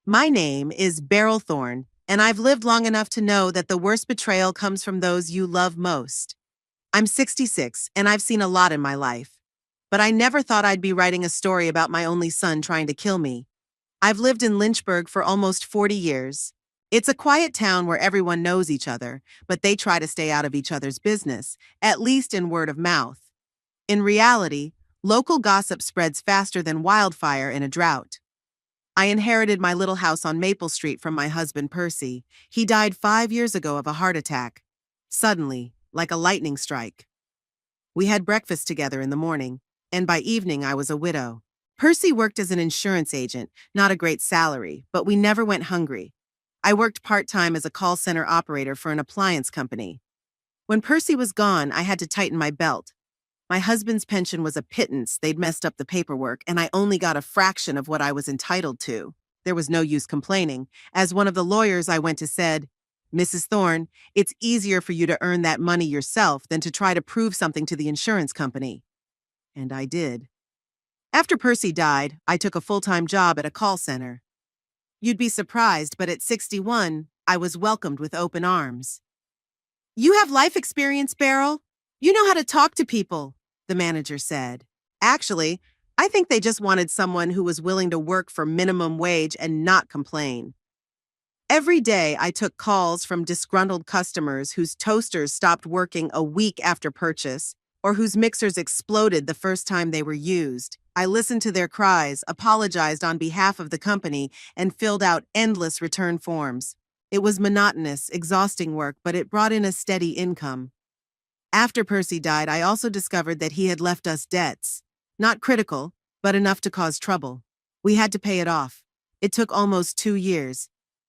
My name is Beryl Thorne, and I've lived long enough to know that the worst betrayal comes from those you love most. I'm 66, and I've seen a lot in my life. But I never thought I'd be writing a story about my only son trying to kill me. I've lived in Lynchburg for almost 40 years. It's a quiet town where everyone knows each other, but they try to stay out of each other's business, at least in word of mouth. In reality, local gossip spreads faster than wildfire in a drought. I inherited my little house on Maple Street from my husband Percy. He died 5 years ago of a heart attack. Suddenly, like a lightning strike. We had breakfast together in the morning, and by evening I was a widow. Percy worked as an insurance agent, not a great salary, but we never went hungry. I worked part-time as a call center operator for an appliance company. When Percy was gone, I had to tighten my belt. My husband's pension was a pittance. They'd messed up the paperwork, and I only got a fraction of what I was entitled to. There was no use complaining. As one of the lawyers I went to said, "Mrs. Thorne, it's easier for you to earn that money yourself than to try to prove something to the insurance company." And I did. After Percy died, I took a full-time job at a call center. You'd be surprised, but at 61, I was welcomed with open arms. "You have life experience, Beryl. You know how to talk to people," the manager said. Actually, I think they just wanted someone who was willing to work for minimum wage and not complain. Every day, I took calls from disgruntled customers whose toasters stopped working a week after purchase, or whose mixers exploded the first time they were used. I listened to their cries, apologized on behalf of the company, and filled out endless return forms. It was monotonous, exhausting work, but it brought in a steady income. After Percy died, I also discovered that he had left us debts. Not critical, but enough to cause trouble. We had to pay it off. It took almost 2 years.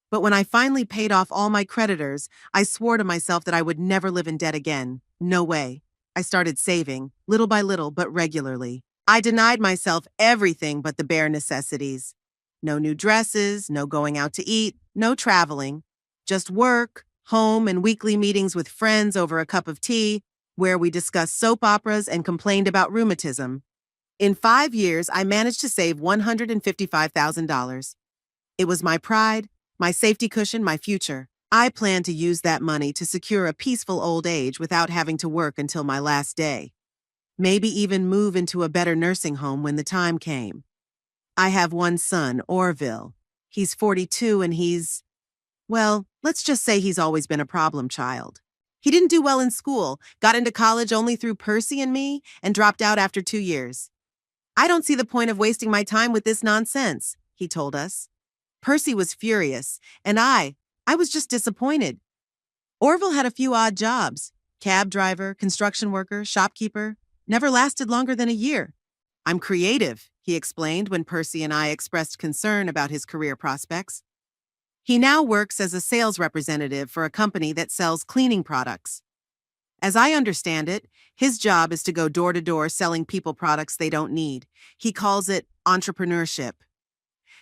But when I finally paid off all my creditors, I swore to myself that I would never live in debt again. No way. I started saving, little by little, but regularly. I denied myself everything but the bare necessities. No new dresses, no going out to eat, no traveling. Just work, home, and weekly meetings with friends over a cup of tea, where we discussed soap operas and complained about rheumatism. In 5 years, I managed to save $155,000. It was my pride, my safety cushion, my future. I planned to use that money to secure a peaceful old age without having to work until my last day. Maybe even move into a better nursing home when the time came. I have one son, Orville. He's 42 and well, let's just say he's always been a problem child. He didn't do well in school, got into college only through Percy and me, and dropped out after 2 years. "I don't see the point of wasting my time with this nonsense," he told us. Percy was furious, and I was just disappointed. Orville had a few odd jobs: cab driver, construction worker, shopkeeper. Never lasted longer than a year. "I'm creative," he explained when Percy and I expressed concern about his career prospects. He now works as a sales representative for a company that sells cleaning products. As I understand it, his job is to go door to door selling people products they don't need. He calls it entrepreneurship.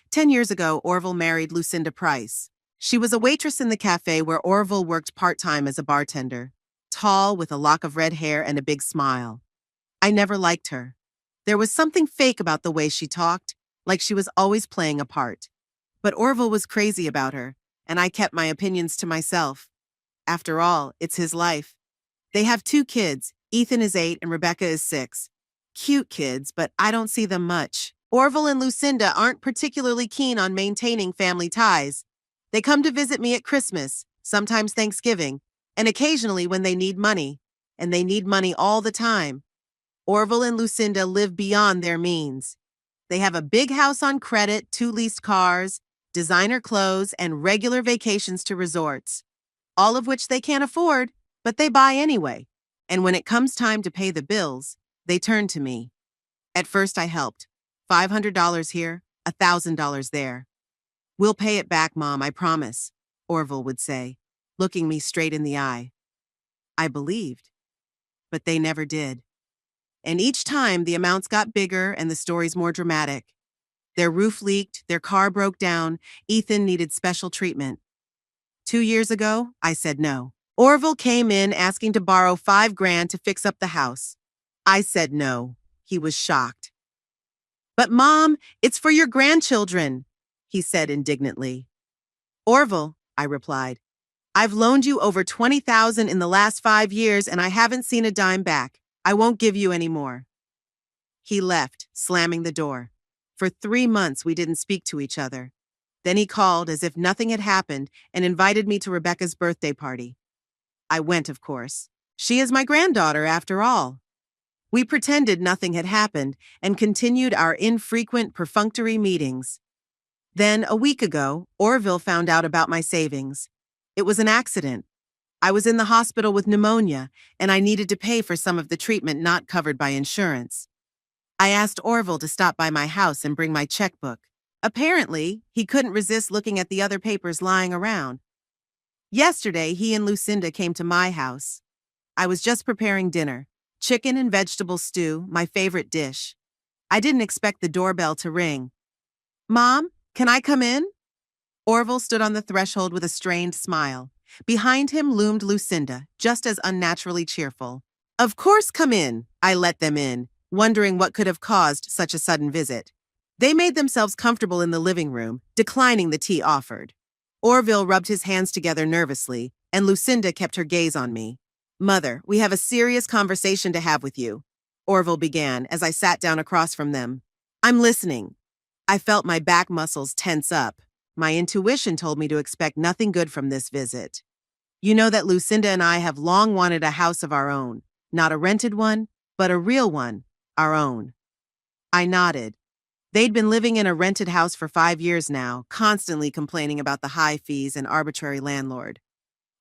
10 years ago, Orville married Lucinda Price. She was a waitress in the cafe where Orville worked part-time as a bartender. Tall, with a lock of red hair and a big smile. I never liked her. There was something fake about the way she talked, like she was always playing a part. But Orville was crazy about her, and I kept my opinions to myself. After all, it's his life. They have 2 kids. Ethan is 8 and Rebecca is 6. Cute kids, but I don't see them much. Orville and Lucinda aren't particularly keen on maintaining family ties. They come to visit me at Christmas, sometimes Thanksgiving, and occasionally when they need money. And they need money all the time. Orville and Lucinda live beyond their means. They have a big house on credit, 2 leased cars, designer clothes, and regular vacations to resorts. All of which they can't afford, but they buy anyway. And when it comes time to pay the bills, they turn to me. At first I helped. $500 here, $1,000 there. "We'll pay it back, Mom, I promise," Orville would say, looking me straight in the eye. I believed, but they never did. And each time, the amounts got bigger and the stories more dramatic. Their roof leaked, their car broke down, Ethan needed special treatment. 2 years ago, I said no. Orville came in asking to borrow $5,000 to fix up the house. I said no. He was shocked. "But Mom, it's for your grandchildren." he said indignantly. Orville, I replied. I've loaned you over 20,000 in the last 5 years and I haven't seen a dime back. I won't give you any more. He left, slamming the door. For 3 months we didn't speak to each other. Then he called as if nothing had happened and invited me to Rebecca's birthday party. I went, of course. She is my granddaughter, after all. We pretended nothing had happened and continued our infrequent perfunctory meetings. Then, a week ago, Orville found out about my savings. It was an accident. I was in the hospital with pneumonia, and I needed to pay for some of the treatment not covered by insurance. I asked Orville to stop by my house and bring my checkbook. Apparently, he couldn't resist looking at the other papers lying around. Yesterday, he and Lucinda came to my house. I was just preparing dinner. Chicken and vegetable stew, my favorite dish. I didn't expect the doorbell to ring. Mom, can I come in? Orville stood on the threshold with a strained smile. Behind him loomed Lucinda, just as unnaturally cheerful. Of course, come in. I let them in, wondering what could have caused such a sudden visit. They made themselves comfortable in the living room, declining the tea offered. Orville rubbed his hands together nervously, and Lucinda kept her gaze on me. Mother, we have a serious conversation to have with you, Orville began as I sat down across from them. I'm listening. I felt my back muscles tense up. My intuition told me to expect nothing good from this visit. You know that Lucinda and I have long wanted a house of our own. Not a rented one, but a real one, our own. I nodded. They'd been living in a rented house for 5 years now, constantly complaining about the high fees and arbitrary landlord.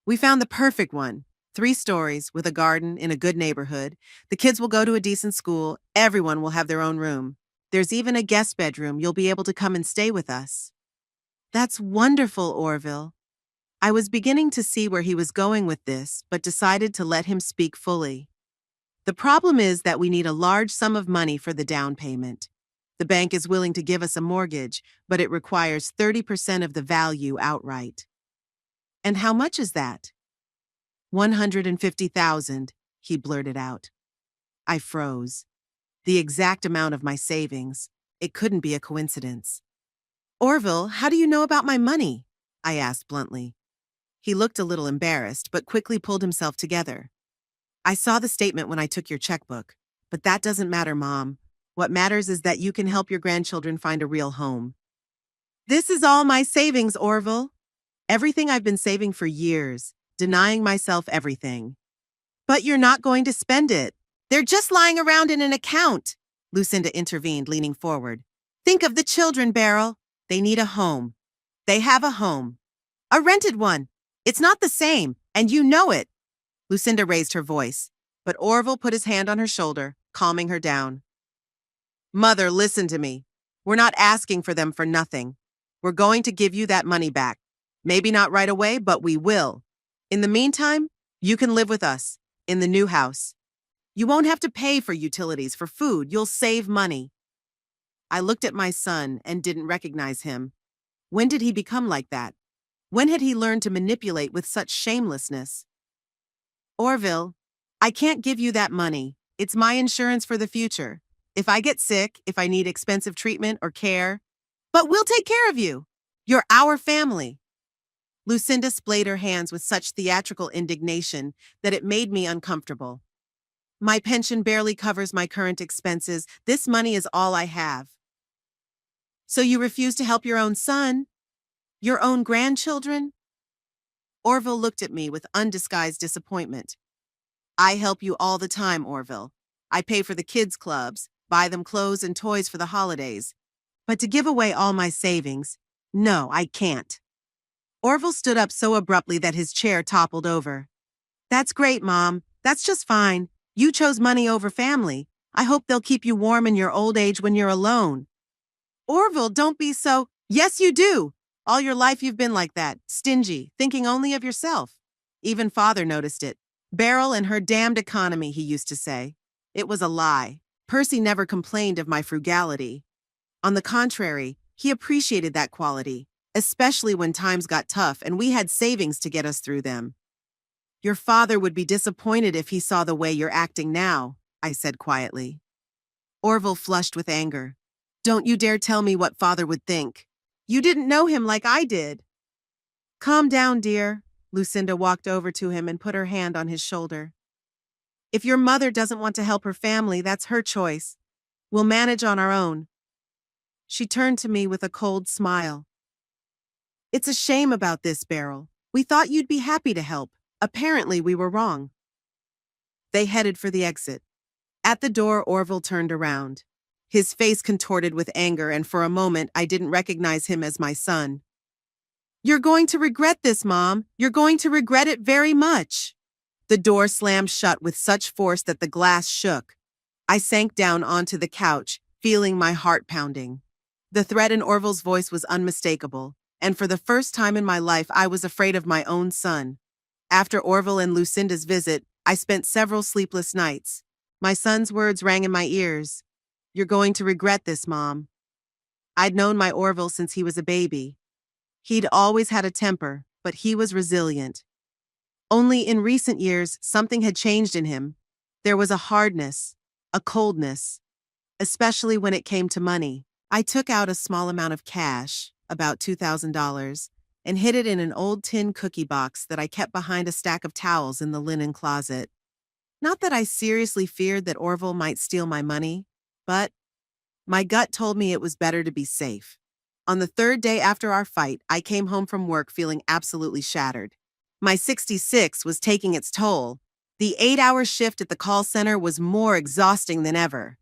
We found the perfect one. 3 stories, with a garden, in a good neighborhood. The kids will go to a decent school. Everyone will have their own room. There's even a guest bedroom. You'll be able to come and stay with us. That's wonderful, Orville. I was beginning to see where he was going with this, but decided to let him speak fully. The problem is that we need a large sum of money for the down payment. The bank is willing to give us a mortgage, but it requires 30% of the value outright. And how much is that? 150,000, he blurted out. I froze. The exact amount of my savings. It couldn't be a coincidence. Orville, how do you know about my money? I asked bluntly. He looked a little embarrassed, but quickly pulled himself together. I saw the statement when I took your checkbook, but that doesn't matter, Mom. What matters is that you can help your grandchildren find a real home. This is all my savings, Orville. Everything I've been saving for years, denying myself everything. But you're not going to spend it. They're just lying around in an account, Lucinda intervened, leaning forward. Think of the children, Beryl. They need a home. They have a home. A rented one. It's not the same, and you know it. Lucinda raised her voice, but Orville put his hand on her shoulder, calming her down. Mother, listen to me. We're not asking for them for nothing. We're going to give you that money back. Maybe not right away, but we will. In the meantime, you can live with us, in the new house. You won't have to pay for utilities, for food. You'll save money. I looked at my son and didn't recognize him. When did he become like that? When had he learned to manipulate with such shamelessness? Orville, I can't give you that money. It's my insurance for the future. If I get sick, if I need expensive treatment or care. But we'll take care of you. You're our family. Lucinda splayed her hands with such theatrical indignation that it made me uncomfortable. My pension barely covers my current expenses. This money is all I have. So you refuse to help your own son? Your own grandchildren? Orville looked at me with undisguised disappointment. I help you all the time, Orville. I pay for the kids' clubs, buy them clothes and toys for the holidays. But to give away all my savings, no, I can't. Orville stood up so abruptly that his chair toppled over. That's great, Mom. That's just fine. You chose money over family. I hope they'll keep you warm in your old age when you're alone. Orville, don't be so— Yes, you do. All your life you've been like that, stingy, thinking only of yourself. Even Father noticed it. Beryl and her damned economy, he used to say. It was a lie. Percy never complained of my frugality. On the contrary, he appreciated that quality, especially when times got tough and we had savings to get us through them. Your father would be disappointed if he saw the way you're acting now, I said quietly. Orville flushed with anger. Don't you dare tell me what Father would think. You didn't know him like I did. Calm down, dear. Lucinda walked over to him and put her hand on his shoulder. If your mother doesn't want to help her family, that's her choice. We'll manage on our own. She turned to me with a cold smile. It's a shame about this, Beryl. We thought you'd be happy to help. Apparently, we were wrong. They headed for the exit. At the door, Orville turned around. His face contorted with anger, and for a moment, I didn't recognize him as my son. You're going to regret this, Mom. You're going to regret it very much. The door slammed shut with such force that the glass shook. I sank down onto the couch, feeling my heart pounding. The threat in Orville's voice was unmistakable, and for the first time in my life, I was afraid of my own son. After Orville and Lucinda's visit, I spent several sleepless nights. My son's words rang in my ears. You're going to regret this, Mom. I'd known my Orville since he was a baby. He'd always had a temper, but he was resilient. Only in recent years, something had changed in him. There was a hardness, a coldness, especially when it came to money. I took out a small amount of cash, about $2,000, and hid it in an old tin cookie box that I kept behind a stack of towels in the linen closet. Not that I seriously feared that Orville might steal my money, but my gut told me it was better to be safe. On the third day after our fight, I came home from work feeling absolutely shattered. My 66 was taking its toll. The 8-hour shift at the call center was more exhausting than ever.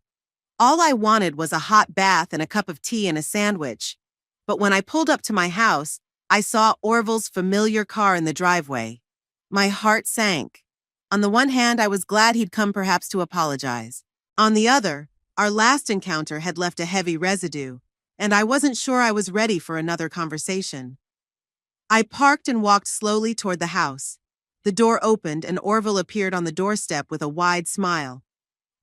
All I wanted was a hot bath and a cup of tea and a sandwich. But when I pulled up to my house, I saw Orville's familiar car in the driveway. My heart sank. On the one hand, I was glad he'd come perhaps to apologize. On the other, our last encounter had left a heavy residue, and I wasn't sure I was ready for another conversation. I parked and walked slowly toward the house. The door opened and Orville appeared on the doorstep with a wide smile.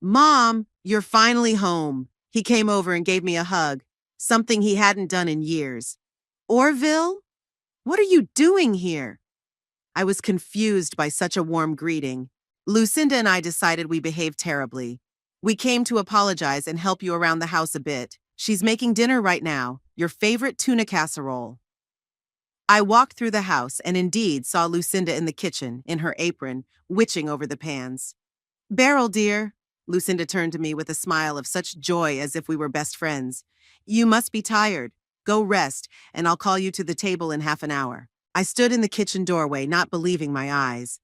Mom, you're finally home. He came over and gave me a hug, something he hadn't done in years. Orville? What are you doing here? I was confused by such a warm greeting. Lucinda and I decided we behaved terribly. We came to apologize and help you around the house a bit. She's making dinner right now, your favorite tuna casserole. I walked through the house and indeed saw Lucinda in the kitchen, in her apron, witching over the pans. Beryl, dear. Lucinda turned to me with a smile of such joy as if we were best friends. You must be tired. Go rest, and I'll call you to the table in half an hour. I stood in the kitchen doorway, not believing my eyes.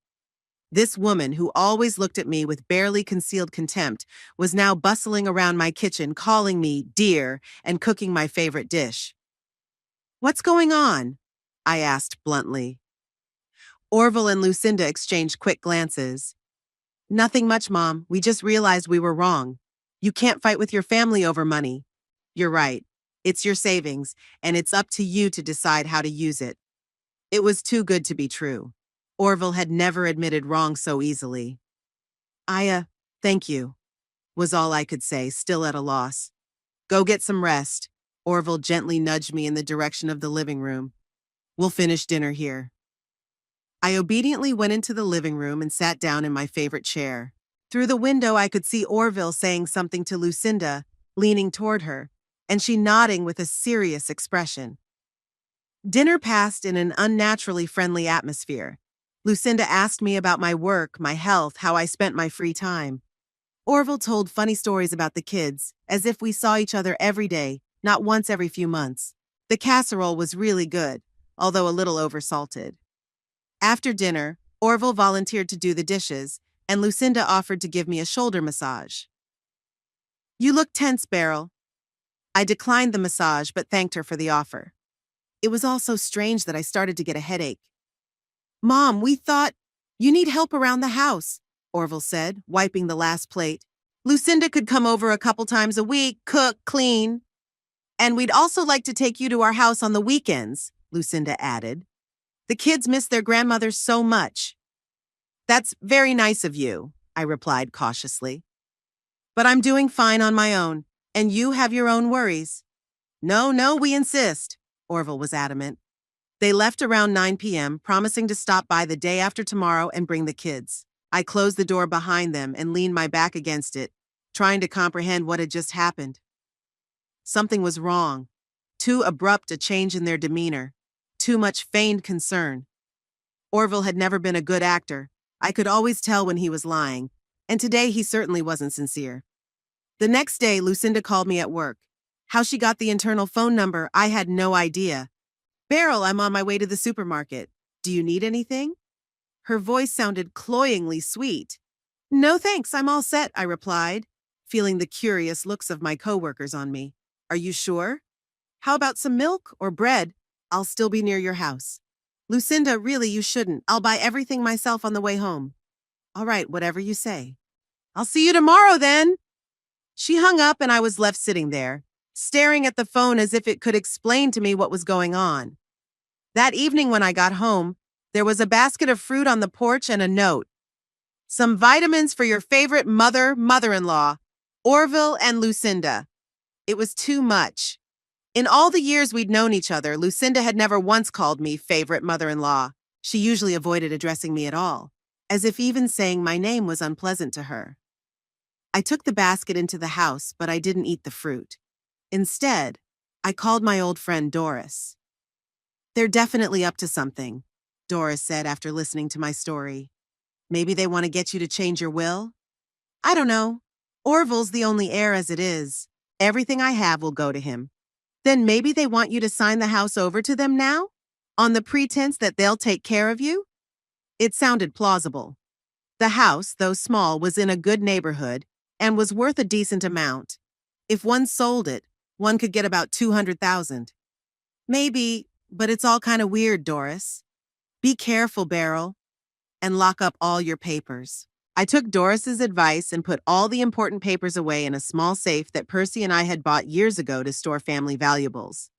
This woman, who always looked at me with barely concealed contempt, was now bustling around my kitchen, calling me dear and cooking my favorite dish. What's going on? I asked bluntly. Orville and Lucinda exchanged quick glances. Nothing much, Mom. We just realized we were wrong. You can't fight with your family over money. You're right. It's your savings, and it's up to you to decide how to use it. It was too good to be true. Orville had never admitted wrong so easily. Thank you, was all I could say, still at a loss. Go get some rest. Orville gently nudged me in the direction of the living room. We'll finish dinner here. I obediently went into the living room and sat down in my favorite chair. Through the window, I could see Orville saying something to Lucinda, leaning toward her, and she nodding with a serious expression. Dinner passed in an unnaturally friendly atmosphere. Lucinda asked me about my work, my health, how I spent my free time. Orville told funny stories about the kids, as if we saw each other every day, not once every few months. The casserole was really good, although a little oversalted. After dinner, Orville volunteered to do the dishes, and Lucinda offered to give me a shoulder massage. You look tense, Beryl. I declined the massage but thanked her for the offer. It was all so strange that I started to get a headache. Mom, we thought you need help around the house, Orville said, wiping the last plate. Lucinda could come over a couple times a week, cook, clean. And we'd also like to take you to our house on the weekends, Lucinda added. The kids miss their grandmother so much. That's very nice of you, I replied cautiously. But I'm doing fine on my own, and you have your own worries. No, we insist, Orville was adamant. They left around 9 p.m., promising to stop by the day after tomorrow and bring the kids. I closed the door behind them and leaned my back against it, trying to comprehend what had just happened. Something was wrong. Too abrupt a change in their demeanor. Too much feigned concern. Orville had never been a good actor. I could always tell when he was lying, and today he certainly wasn't sincere. The next day, Lucinda called me at work. How she got the internal phone number, I had no idea. Beryl, I'm on my way to the supermarket. Do you need anything? Her voice sounded cloyingly sweet. No thanks, I'm all set, I replied, feeling the curious looks of my coworkers on me. Are you sure? How about some milk or bread? I'll still be near your house. Lucinda, really, you shouldn't. I'll buy everything myself on the way home. All right, whatever you say. I'll see you tomorrow then. She hung up and I was left sitting there, staring at the phone as if it could explain to me what was going on. That evening when I got home, there was a basket of fruit on the porch and a note. Some vitamins for your favorite mother-in-law, Orville and Lucinda. It was too much. In all the years we'd known each other, Lucinda had never once called me favorite mother-in-law. She usually avoided addressing me at all, as if even saying my name was unpleasant to her. I took the basket into the house, but I didn't eat the fruit. Instead, I called my old friend Doris. They're definitely up to something, Doris said after listening to my story. Maybe they want to get you to change your will? I don't know. Orville's the only heir as it is. Everything I have will go to him. Then maybe they want you to sign the house over to them now? On the pretense that they'll take care of you? It sounded plausible. The house, though small, was in a good neighborhood and was worth a decent amount. If one sold it, one could get about $200,000. Maybe, but it's all kind of weird, Doris. Be careful, Beryl, and lock up all your papers. I took Doris's advice and put all the important papers away in a small safe that Percy and I had bought years ago to store family valuables.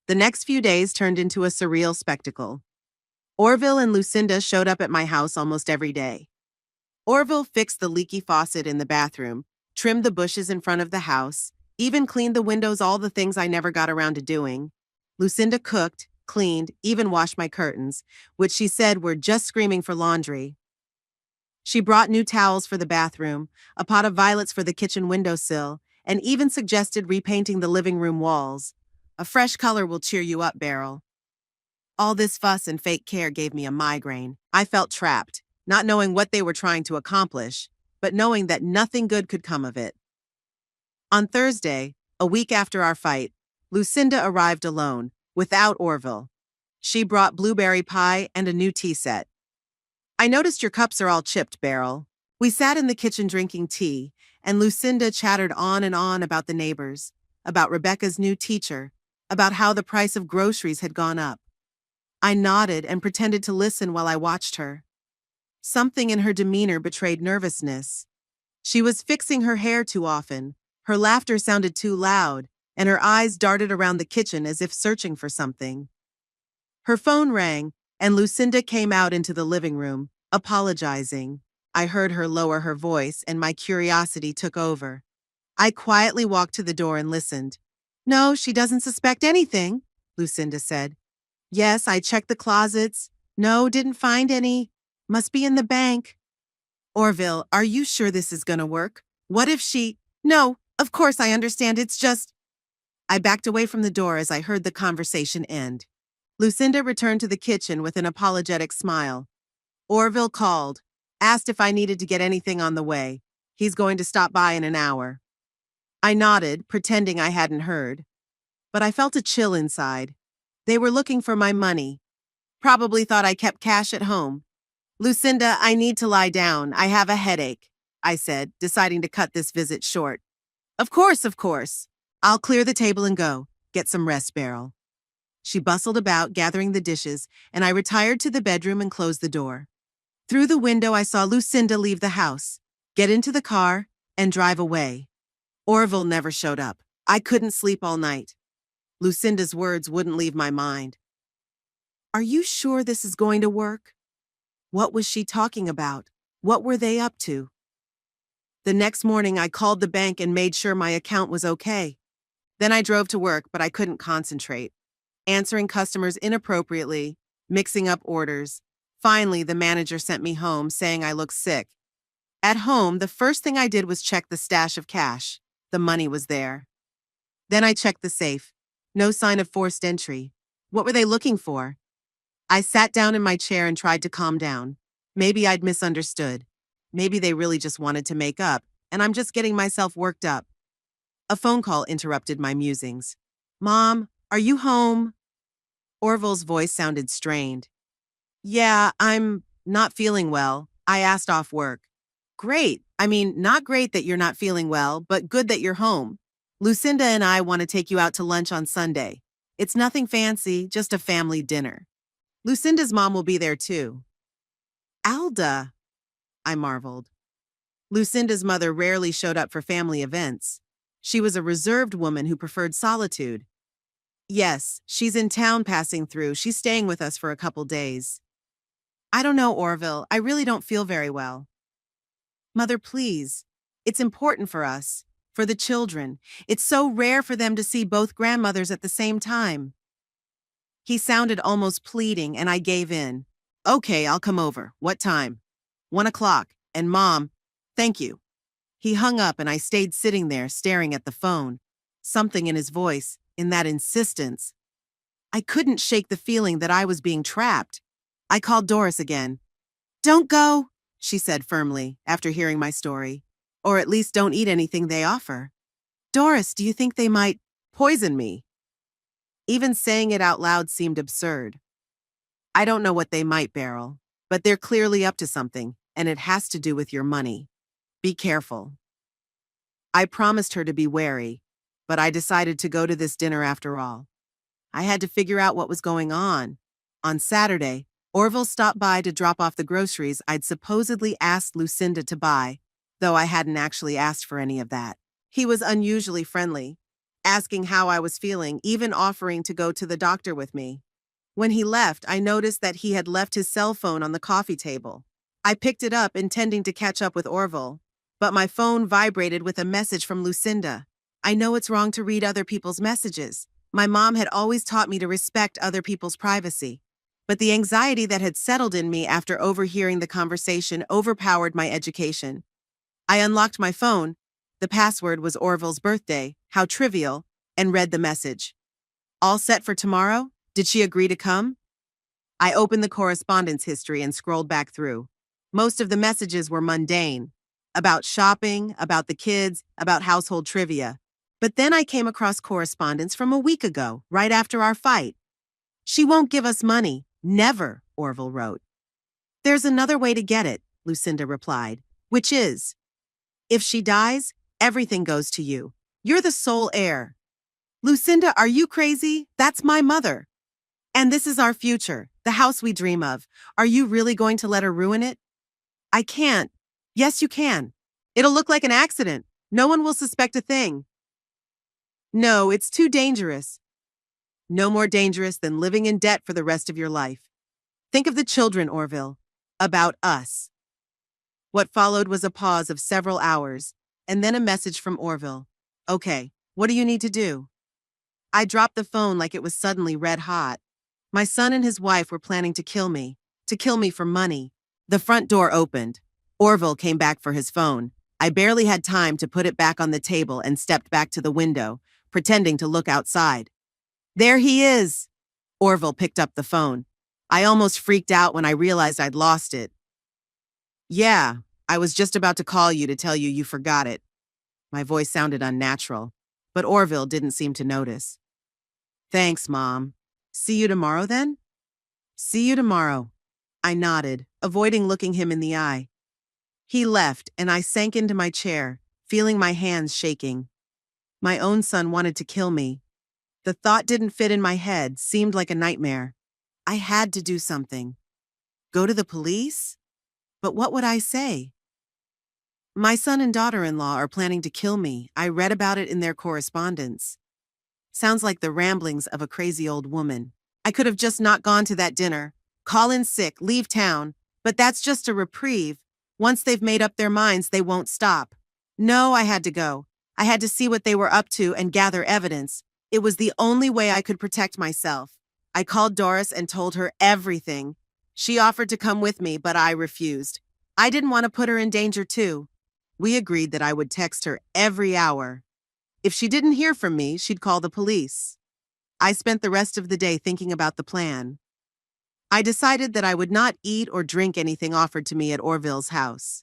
The next few days turned into a surreal spectacle. Orville and Lucinda showed up at my house almost every day. Orville fixed the leaky faucet in the bathroom, trimmed the bushes in front of the house, even cleaned the windows, all the things I never got around to doing. Lucinda cooked, cleaned, even washed my curtains, which she said were just screaming for laundry. She brought new towels for the bathroom, a pot of violets for the kitchen windowsill, and even suggested repainting the living room walls. A fresh color will cheer you up, Beryl. All this fuss and fake care gave me a migraine. I felt trapped, not knowing what they were trying to accomplish, but knowing that nothing good could come of it. On Thursday, a week after our fight, Lucinda arrived alone, without Orville. She brought blueberry pie and a new tea set. I noticed your cups are all chipped, Beryl. We sat in the kitchen drinking tea, and Lucinda chattered on and on about the neighbors, about Rebecca's new teacher, about how the price of groceries had gone up. I nodded and pretended to listen while I watched her. Something in her demeanor betrayed nervousness. She was fixing her hair too often, her laughter sounded too loud, and her eyes darted around the kitchen as if searching for something. Her phone rang, and Lucinda came out into the living room, apologizing. I heard her lower her voice, and my curiosity took over. I quietly walked to the door and listened. No, she doesn't suspect anything, Lucinda said. Yes, I checked the closets. No, didn't find any. Must be in the bank. Orville, are you sure this is gonna work? What if she… No, of course I understand, it's just… I backed away from the door as I heard the conversation end. Lucinda returned to the kitchen with an apologetic smile. Orville called, asked if I needed to get anything on the way. He's going to stop by in an hour. I nodded, pretending I hadn't heard. But I felt a chill inside. They were looking for my money. Probably thought I kept cash at home. Lucinda, I need to lie down. I have a headache, I said, deciding to cut this visit short. Of course, of course. I'll clear the table and go. Get some rest, Beryl. She bustled about, gathering the dishes, and I retired to the bedroom and closed the door. Through the window, I saw Lucinda leave the house, get into the car, and drive away. Orville never showed up. I couldn't sleep all night. Lucinda's words wouldn't leave my mind. Are you sure this is going to work? What was she talking about? What were they up to? The next morning, I called the bank and made sure my account was okay. Then I drove to work, but I couldn't concentrate. Answering customers inappropriately, mixing up orders. Finally, the manager sent me home, saying I looked sick. At home, the first thing I did was check the stash of cash. The money was there. Then I checked the safe. No sign of forced entry. What were they looking for? I sat down in my chair and tried to calm down. Maybe I'd misunderstood. Maybe they really just wanted to make up, and I'm just getting myself worked up. A phone call interrupted my musings. Mom, are you home? Orville's voice sounded strained. Yeah, I'm not feeling well. I asked off work. Great. I mean, not great that you're not feeling well, but good that you're home. Lucinda and I want to take you out to lunch on Sunday. It's nothing fancy, just a family dinner. Lucinda's mom will be there too. Alda, I marveled. Lucinda's mother rarely showed up for family events. She was a reserved woman who preferred solitude. Yes, she's in town passing through. She's staying with us for a couple days. I don't know, Orville. I really don't feel very well. Mother, please. It's important for us, for the children. It's so rare for them to see both grandmothers at the same time. He sounded almost pleading, and I gave in. Okay, I'll come over. What time? 1 o'clock. And Mom, thank you. He hung up, and I stayed sitting there staring at the phone. Something in his voice, in that insistence. I couldn't shake the feeling that I was being trapped. I called Doris again. Don't go, she said firmly, after hearing my story. Or at least don't eat anything they offer. Doris, do you think they might poison me? Even saying it out loud seemed absurd. I don't know what they might, Beryl, but they're clearly up to something, and it has to do with your money. Be careful. I promised her to be wary, but I decided to go to this dinner after all. I had to figure out what was going on. On Saturday, Orville stopped by to drop off the groceries I'd supposedly asked Lucinda to buy, though I hadn't actually asked for any of that. He was unusually friendly, asking how I was feeling, even offering to go to the doctor with me. When he left, I noticed that he had left his cell phone on the coffee table. I picked it up, intending to catch up with Orville, but my phone vibrated with a message from Lucinda. I know it's wrong to read other people's messages. My mom had always taught me to respect other people's privacy. But the anxiety that had settled in me after overhearing the conversation overpowered my education. I unlocked my phone. The password was Orville's birthday, how trivial, and read the message. All set for tomorrow? Did she agree to come? I opened the correspondence history and scrolled back through. Most of the messages were mundane, about shopping, about the kids, about household trivia. But then I came across correspondence from a week ago, right after our fight. She won't give us money. Never, Orville wrote. There's another way to get it, Lucinda replied, which is, if she dies, everything goes to you. You're the sole heir. Lucinda, are you crazy? That's my mother. And this is our future, the house we dream of. Are you really going to let her ruin it? I can't. Yes, you can. It'll look like an accident. No one will suspect a thing. No, it's too dangerous. No more dangerous than living in debt for the rest of your life. Think of the children, Orville. About us. What followed was a pause of several hours, and then a message from Orville. Okay, what do you need to do? I dropped the phone like it was suddenly red hot. My son and his wife were planning to kill me for money. The front door opened. Orville came back for his phone. I barely had time to put it back on the table and stepped back to the window, pretending to look outside. There he is! Orville picked up the phone. I almost freaked out when I realized I'd lost it. Yeah, I was just about to call you to tell you forgot it. My voice sounded unnatural, but Orville didn't seem to notice. Thanks, Mom. See you tomorrow then? See you tomorrow. I nodded, avoiding looking him in the eye. He left, and I sank into my chair, feeling my hands shaking. My own son wanted to kill me. The thought didn't fit in my head, seemed like a nightmare. I had to do something. Go to the police? But what would I say? My son and daughter-in-law are planning to kill me. I read about it in their correspondence. Sounds like the ramblings of a crazy old woman. I could have just not gone to that dinner, call in sick, leave town, but that's just a reprieve. Once they've made up their minds, they won't stop. No, I had to go. I had to see what they were up to and gather evidence. It was the only way I could protect myself. I called Doris and told her everything. She offered to come with me, but I refused. I didn't want to put her in danger too. We agreed that I would text her every hour. If she didn't hear from me, she'd call the police. I spent the rest of the day thinking about the plan. I decided that I would not eat or drink anything offered to me at Orville's house.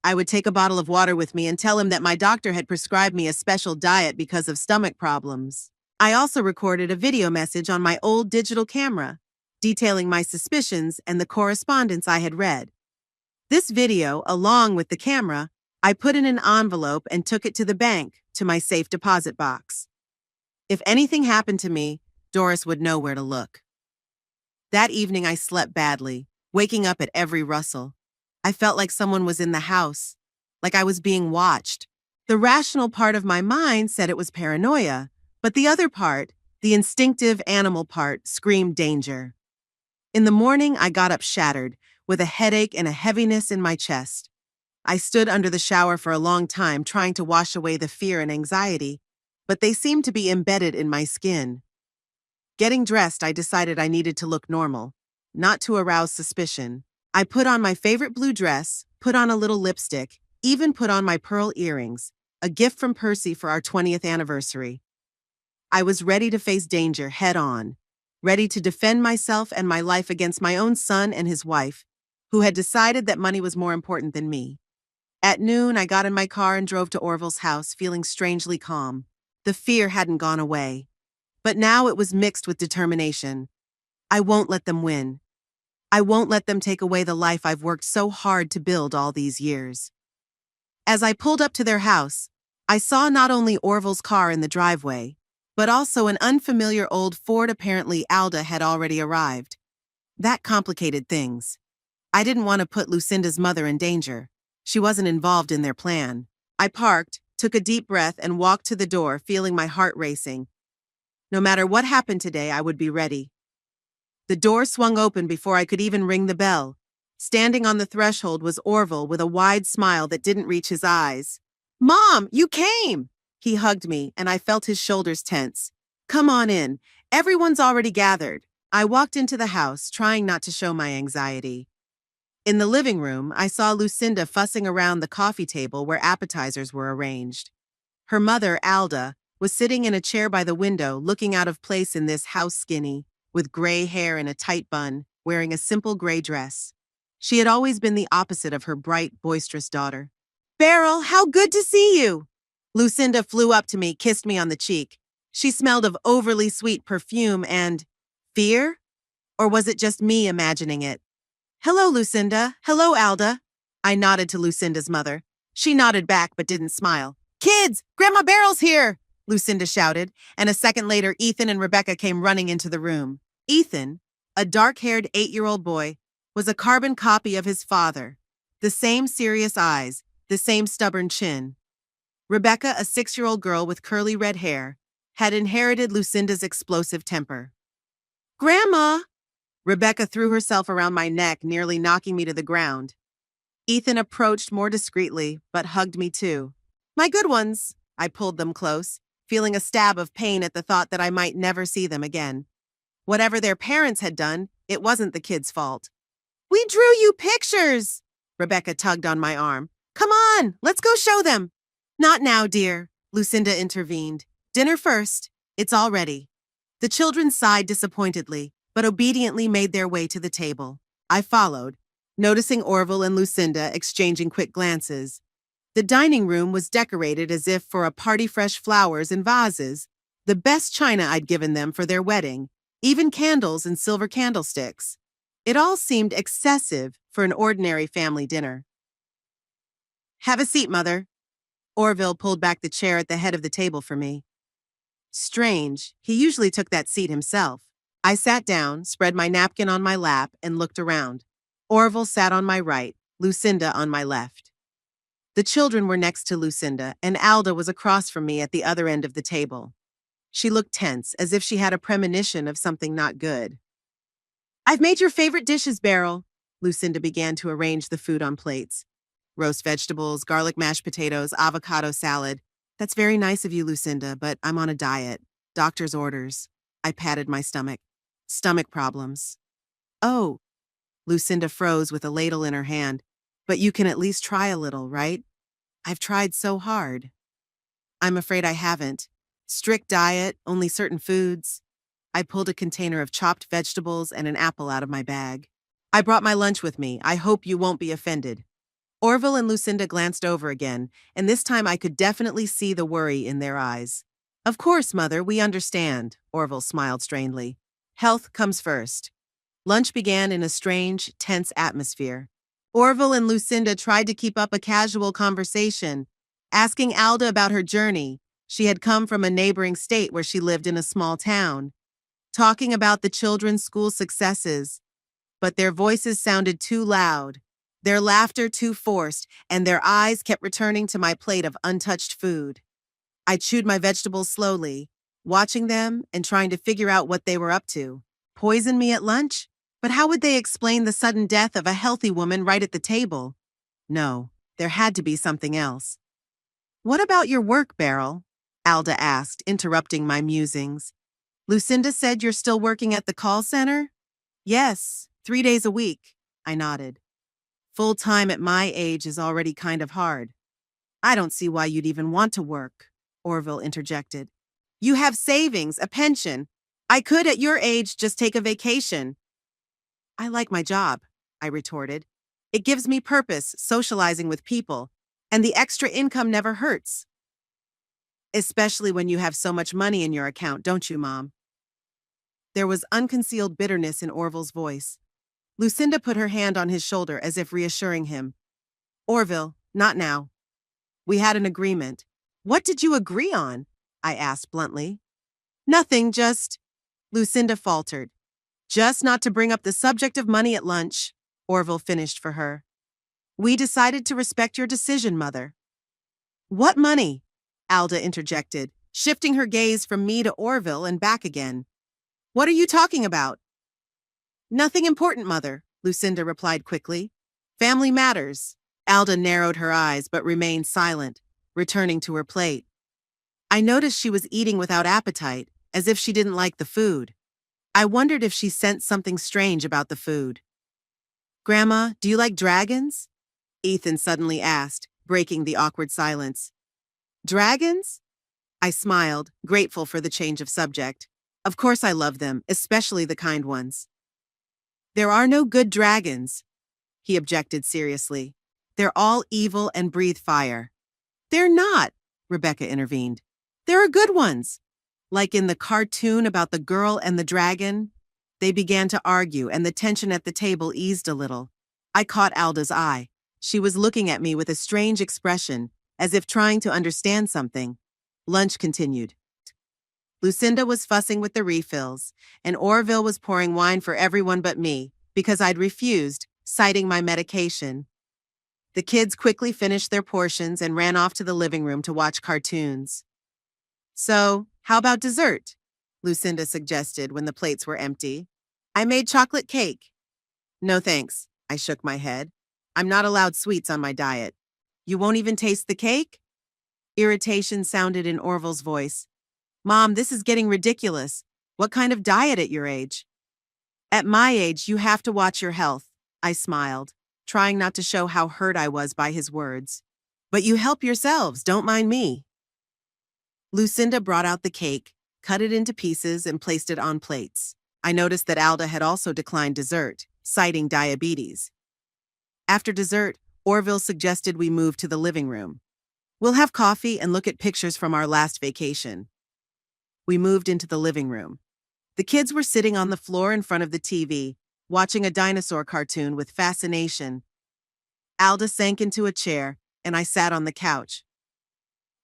I would take a bottle of water with me and tell him that my doctor had prescribed me a special diet because of stomach problems. I also recorded a video message on my old digital camera, detailing my suspicions and the correspondence I had read. This video, along with the camera, I put in an envelope and took it to the bank, to my safe deposit box. If anything happened to me, Doris would know where to look. That evening I slept badly, waking up at every rustle. I felt like someone was in the house, like I was being watched. The rational part of my mind said it was paranoia, but the other part, the instinctive animal part, screamed danger. In the morning, I got up shattered, with a headache and a heaviness in my chest. I stood under the shower for a long time trying to wash away the fear and anxiety, but they seemed to be embedded in my skin. Getting dressed, I decided I needed to look normal, not to arouse suspicion. I put on my favorite blue dress, put on a little lipstick, even put on my pearl earrings, a gift from Percy for our 20th anniversary. I was ready to face danger head on, ready to defend myself and my life against my own son and his wife, who had decided that money was more important than me. At noon, I got in my car and drove to Orville's house, feeling strangely calm. The fear hadn't gone away. But now it was mixed with determination. I won't let them win. I won't let them take away the life I've worked so hard to build all these years. As I pulled up to their house, I saw not only Orville's car in the driveway, but also an unfamiliar old Ford. Apparently, Alda had already arrived. That complicated things. I didn't want to put Lucinda's mother in danger. She wasn't involved in their plan. I parked, took a deep breath, and walked to the door, feeling my heart racing. No matter what happened today, I would be ready. The door swung open before I could even ring the bell. Standing on the threshold was Orville with a wide smile that didn't reach his eyes. "Mom, you came!" He hugged me, and I felt his shoulders tense. "Come on in. Everyone's already gathered." I walked into the house, trying not to show my anxiety. In the living room, I saw Lucinda fussing around the coffee table where appetizers were arranged. Her mother, Alda, was sitting in a chair by the window, looking out of place in this house, skinny, with gray hair and a tight bun, wearing a simple gray dress. She had always been the opposite of her bright, boisterous daughter. "Beryl, how good to see you!" Lucinda flew up to me, kissed me on the cheek. She smelled of overly sweet perfume and fear? Or was it just me imagining it? "Hello, Lucinda. Hello, Alda." I nodded to Lucinda's mother. She nodded back but didn't smile. "Kids, Grandma Beryl's here!" Lucinda shouted, and a second later, Ethan and Rebecca came running into the room. Ethan, a dark-haired 8-year-old boy, was a carbon copy of his father. The same serious eyes, the same stubborn chin. Rebecca, a 6-year-old girl with curly red hair, had inherited Lucinda's explosive temper. "Grandma!" Rebecca threw herself around my neck, nearly knocking me to the ground. Ethan approached more discreetly, but hugged me too. "My good ones." I pulled them close, feeling a stab of pain at the thought that I might never see them again. Whatever their parents had done, it wasn't the kids' fault. "We drew you pictures!" Rebecca tugged on my arm. "Come on, let's go show them." "Not now, dear," Lucinda intervened. "Dinner first. It's all ready." The children sighed disappointedly, but obediently made their way to the table. I followed, noticing Orville and Lucinda exchanging quick glances. The dining room was decorated as if for a party, fresh flowers and vases, the best china I'd given them for their wedding, even candles and silver candlesticks. It all seemed excessive for an ordinary family dinner. "Have a seat, Mother." Orville pulled back the chair at the head of the table for me. Strange, he usually took that seat himself. I sat down, spread my napkin on my lap, and looked around. Orville sat on my right, Lucinda on my left. The children were next to Lucinda, and Alda was across from me at the other end of the table. She looked tense, as if she had a premonition of something not good. "I've made your favorite dishes, Beryl." Lucinda began to arrange the food on plates. Roast vegetables, garlic mashed potatoes, avocado salad. "That's very nice of you, Lucinda, but I'm on a diet. Doctor's orders." I patted my stomach. "Stomach problems." "Oh." Lucinda froze with a ladle in her hand. "But you can at least try a little, right?" "I've tried so hard." "I'm afraid I haven't. Strict diet, only certain foods." I pulled a container of chopped vegetables and an apple out of my bag. I brought my lunch with me. I hope you won't be offended. Orville and Lucinda glanced over again, and this time I could definitely see the worry in their eyes. Of course, Mother, we understand, Orville smiled strainedly. Health comes first. Lunch began in a strange, tense atmosphere. Orville and Lucinda tried to keep up a casual conversation, asking Alda about her journey. She had come from a neighboring state where she lived in a small town, talking about the children's school successes, but their voices sounded too loud, their laughter too forced, and their eyes kept returning to my plate of untouched food. I chewed my vegetables slowly, watching them and trying to figure out what they were up to. Poison me at lunch? But how would they explain the sudden death of a healthy woman right at the table? No, there had to be something else. What about your work, Beryl? Alda asked, interrupting my musings. Lucinda said you're still working at the call center? Yes, 3 days a week, I nodded. Full time at my age is already kind of hard. I don't see why you'd even want to work, Orville interjected. You have savings, a pension. I could, at your age, just take a vacation. I like my job, I retorted. It gives me purpose, socializing with people, and the extra income never hurts. Especially when you have so much money in your account, don't you, Mom? There was unconcealed bitterness in Orville's voice. Lucinda put her hand on his shoulder as if reassuring him. Orville, not now. We had an agreement. What did you agree on? I asked bluntly. Nothing, just... Lucinda faltered. Just not to bring up the subject of money at lunch, Orville finished for her. We decided to respect your decision, Mother. What money? Alda interjected, shifting her gaze from me to Orville and back again. What are you talking about? Nothing important, Mother, Lucinda replied quickly. Family matters. Alda narrowed her eyes but remained silent, returning to her plate. I noticed she was eating without appetite, as if she didn't like the food. I wondered if she sensed something strange about the food. Grandma, do you like dragons? Ethan suddenly asked, breaking the awkward silence. Dragons? I smiled, grateful for the change of subject. Of course I love them, especially the kind ones. There are no good dragons, he objected seriously. They're all evil and breathe fire. They're not, Rebecca intervened. There are good ones. Like in the cartoon about the girl and the dragon. They began to argue, and the tension at the table eased a little. I caught Alda's eye. She was looking at me with a strange expression, as if trying to understand something. Lunch continued. Lucinda was fussing with the refills, and Orville was pouring wine for everyone but me, because I'd refused, citing my medication. The kids quickly finished their portions and ran off to the living room to watch cartoons. So, how about dessert? Lucinda suggested when the plates were empty. I made chocolate cake. No thanks, I shook my head. I'm not allowed sweets on my diet. You won't even taste the cake? Irritation sounded in Orville's voice. Mom, this is getting ridiculous. What kind of diet at your age? At my age, you have to watch your health, I smiled, trying not to show how hurt I was by his words. But you help yourselves, don't mind me. Lucinda brought out the cake, cut it into pieces, and placed it on plates. I noticed that Alda had also declined dessert, citing diabetes. After dessert, Orville suggested we move to the living room. We'll have coffee and look at pictures from our last vacation. We moved into the living room. The kids were sitting on the floor in front of the TV, watching a dinosaur cartoon with fascination. Alda sank into a chair, and I sat on the couch.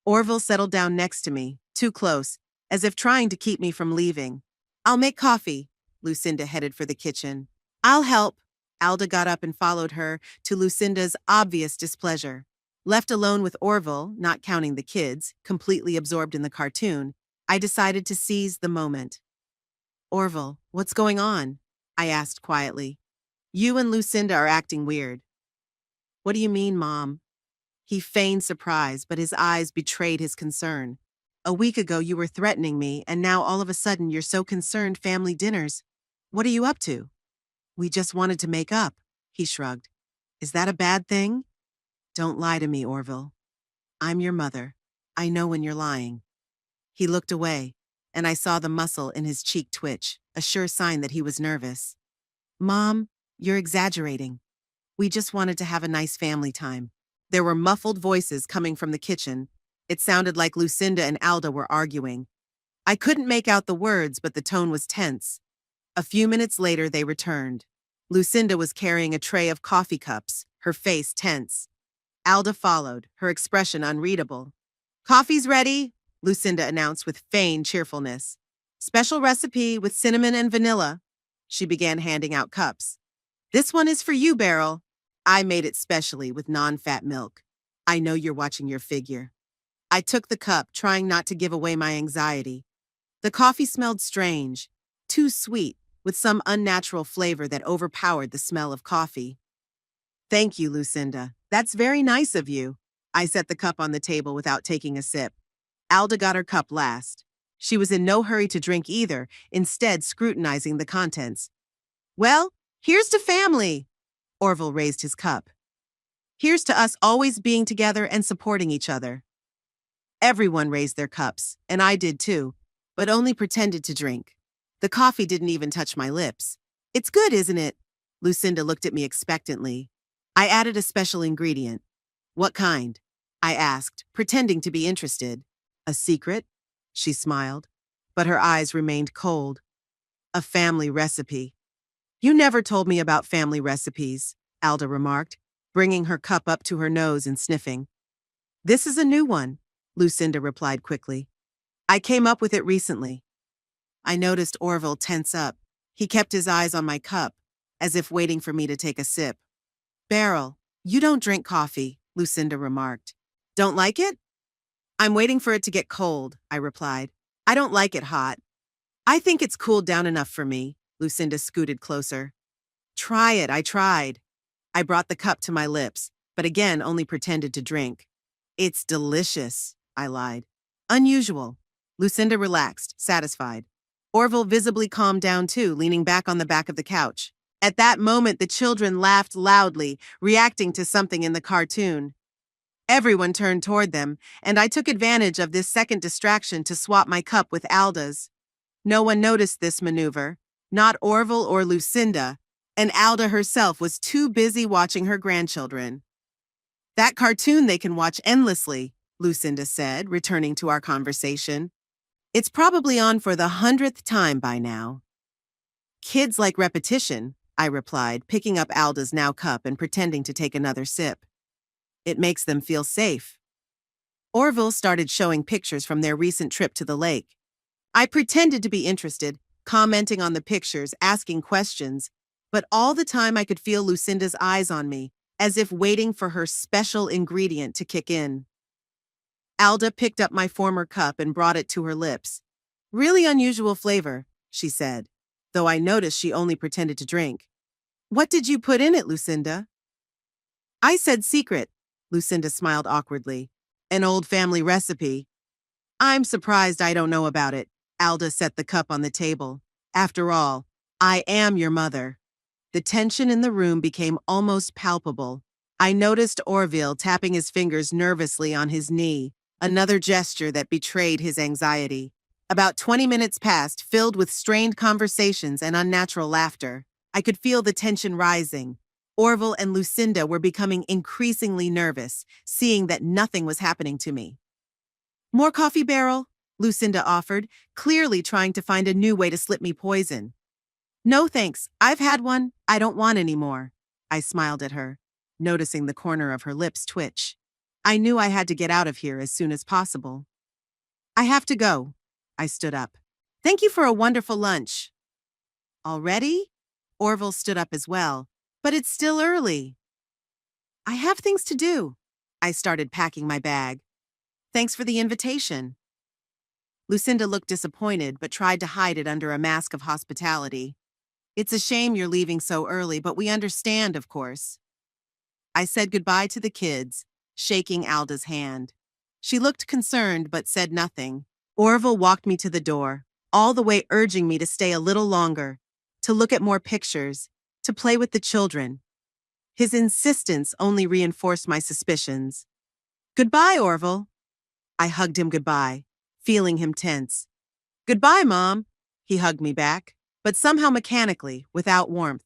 Orville settled down next to me, too close, as if trying to keep me from leaving. I'll make coffee. Lucinda headed for the kitchen. I'll help. Alda got up and followed her, to Lucinda's obvious displeasure. Left alone with Orville, not counting the kids, completely absorbed in the cartoon, I decided to seize the moment. Orville, what's going on? I asked quietly. You and Lucinda are acting weird. What do you mean, Mom? He feigned surprise, but his eyes betrayed his concern. A week ago you were threatening me, and now all of a sudden you're so concerned family dinners. What are you up to? We just wanted to make up, he shrugged. Is that a bad thing? Don't lie to me, Orville. I'm your mother. I know when you're lying. He looked away. and I saw the muscle in his cheek twitch, a sure sign that he was nervous. Mom, you're exaggerating. We just wanted to have a nice family time. There were muffled voices coming from the kitchen. It sounded like Lucinda and Alda were arguing. I couldn't make out the words, but the tone was tense. A few minutes later, they returned. Lucinda was carrying a tray of coffee cups, her face tense. Alda followed, her expression unreadable. Coffee's ready, Lucinda announced with feigned cheerfulness. Special recipe with cinnamon and vanilla. She began handing out cups. This one is for you, Beryl. I made it specially with non-fat milk. I know you're watching your figure. I took the cup, trying not to give away my anxiety. The coffee smelled strange, too sweet, with some unnatural flavor that overpowered the smell of coffee. Thank you, Lucinda. That's very nice of you. I set the cup on the table without taking a sip. Alda got her cup last. She was in no hurry to drink either, instead scrutinizing the contents. Well, here's to family. Orville raised his cup. Here's to us always being together and supporting each other. Everyone raised their cups, and I did too, but only pretended to drink. The coffee didn't even touch my lips. It's good, isn't it? Lucinda looked at me expectantly. I added a special ingredient. What kind? I asked, pretending to be interested. A secret? She smiled, but her eyes remained cold. A family recipe. You never told me about family recipes, Alda remarked, bringing her cup up to her nose and sniffing. This is a new one, Lucinda replied quickly. I came up with it recently. I noticed Orville tense up. He kept his eyes on my cup, as if waiting for me to take a sip. Beryl, you don't drink coffee, Lucinda remarked. Don't like it? I'm waiting for it to get cold, I replied. I don't like it hot. I think it's cooled down enough for me, Lucinda scooted closer. Try it, I tried. I brought the cup to my lips, but again only pretended to drink. It's delicious, I lied. Unusual. Lucinda relaxed, satisfied. Orville visibly calmed down too, leaning back on the back of the couch. At that moment, the children laughed loudly, reacting to something in the cartoon. Everyone turned toward them, and I took advantage of this second distraction to swap my cup with Alda's. No one noticed this maneuver, not Orville or Lucinda, and Alda herself was too busy watching her grandchildren. That cartoon they can watch endlessly, Lucinda said, returning to our conversation. It's probably on for the 100th time by now. Kids like repetition, I replied, picking up Alda's now cup and pretending to take another sip. It makes them feel safe. Orville started showing pictures from their recent trip to the lake. I pretended to be interested, commenting on the pictures, asking questions, but all the time I could feel Lucinda's eyes on me, as if waiting for her special ingredient to kick in. Alda picked up my former cup and brought it to her lips. Really unusual flavor, she said, though I noticed she only pretended to drink. What did you put in it, Lucinda? I said secret, Lucinda smiled awkwardly. An old family recipe. I'm surprised I don't know about it. Alda set the cup on the table. After all, I am your mother. The tension in the room became almost palpable. I noticed Orville tapping his fingers nervously on his knee, another gesture that betrayed his anxiety. About 20 minutes passed, filled with strained conversations and unnatural laughter. I could feel the tension rising. Orville and Lucinda were becoming increasingly nervous, seeing that nothing was happening to me. More coffee, Beryl? Lucinda offered, clearly trying to find a new way to slip me poison. No thanks, I've had one, I don't want any more. I smiled at her, noticing the corner of her lips twitch. I knew I had to get out of here as soon as possible. I have to go. I stood up. Thank you for a wonderful lunch. Already? Orville stood up as well. But it's still early. I have things to do. I started packing my bag. Thanks for the invitation. Lucinda looked disappointed, but tried to hide it under a mask of hospitality. It's a shame you're leaving so early, but we understand, of course. I said goodbye to the kids, shaking Alda's hand. She looked concerned, but said nothing. Orville walked me to the door, all the way urging me to stay a little longer, to look at more pictures, to play with the children. His insistence only reinforced my suspicions. Goodbye, Orville. I hugged him goodbye, feeling him tense. Goodbye, Mom. He hugged me back, but somehow mechanically, without warmth.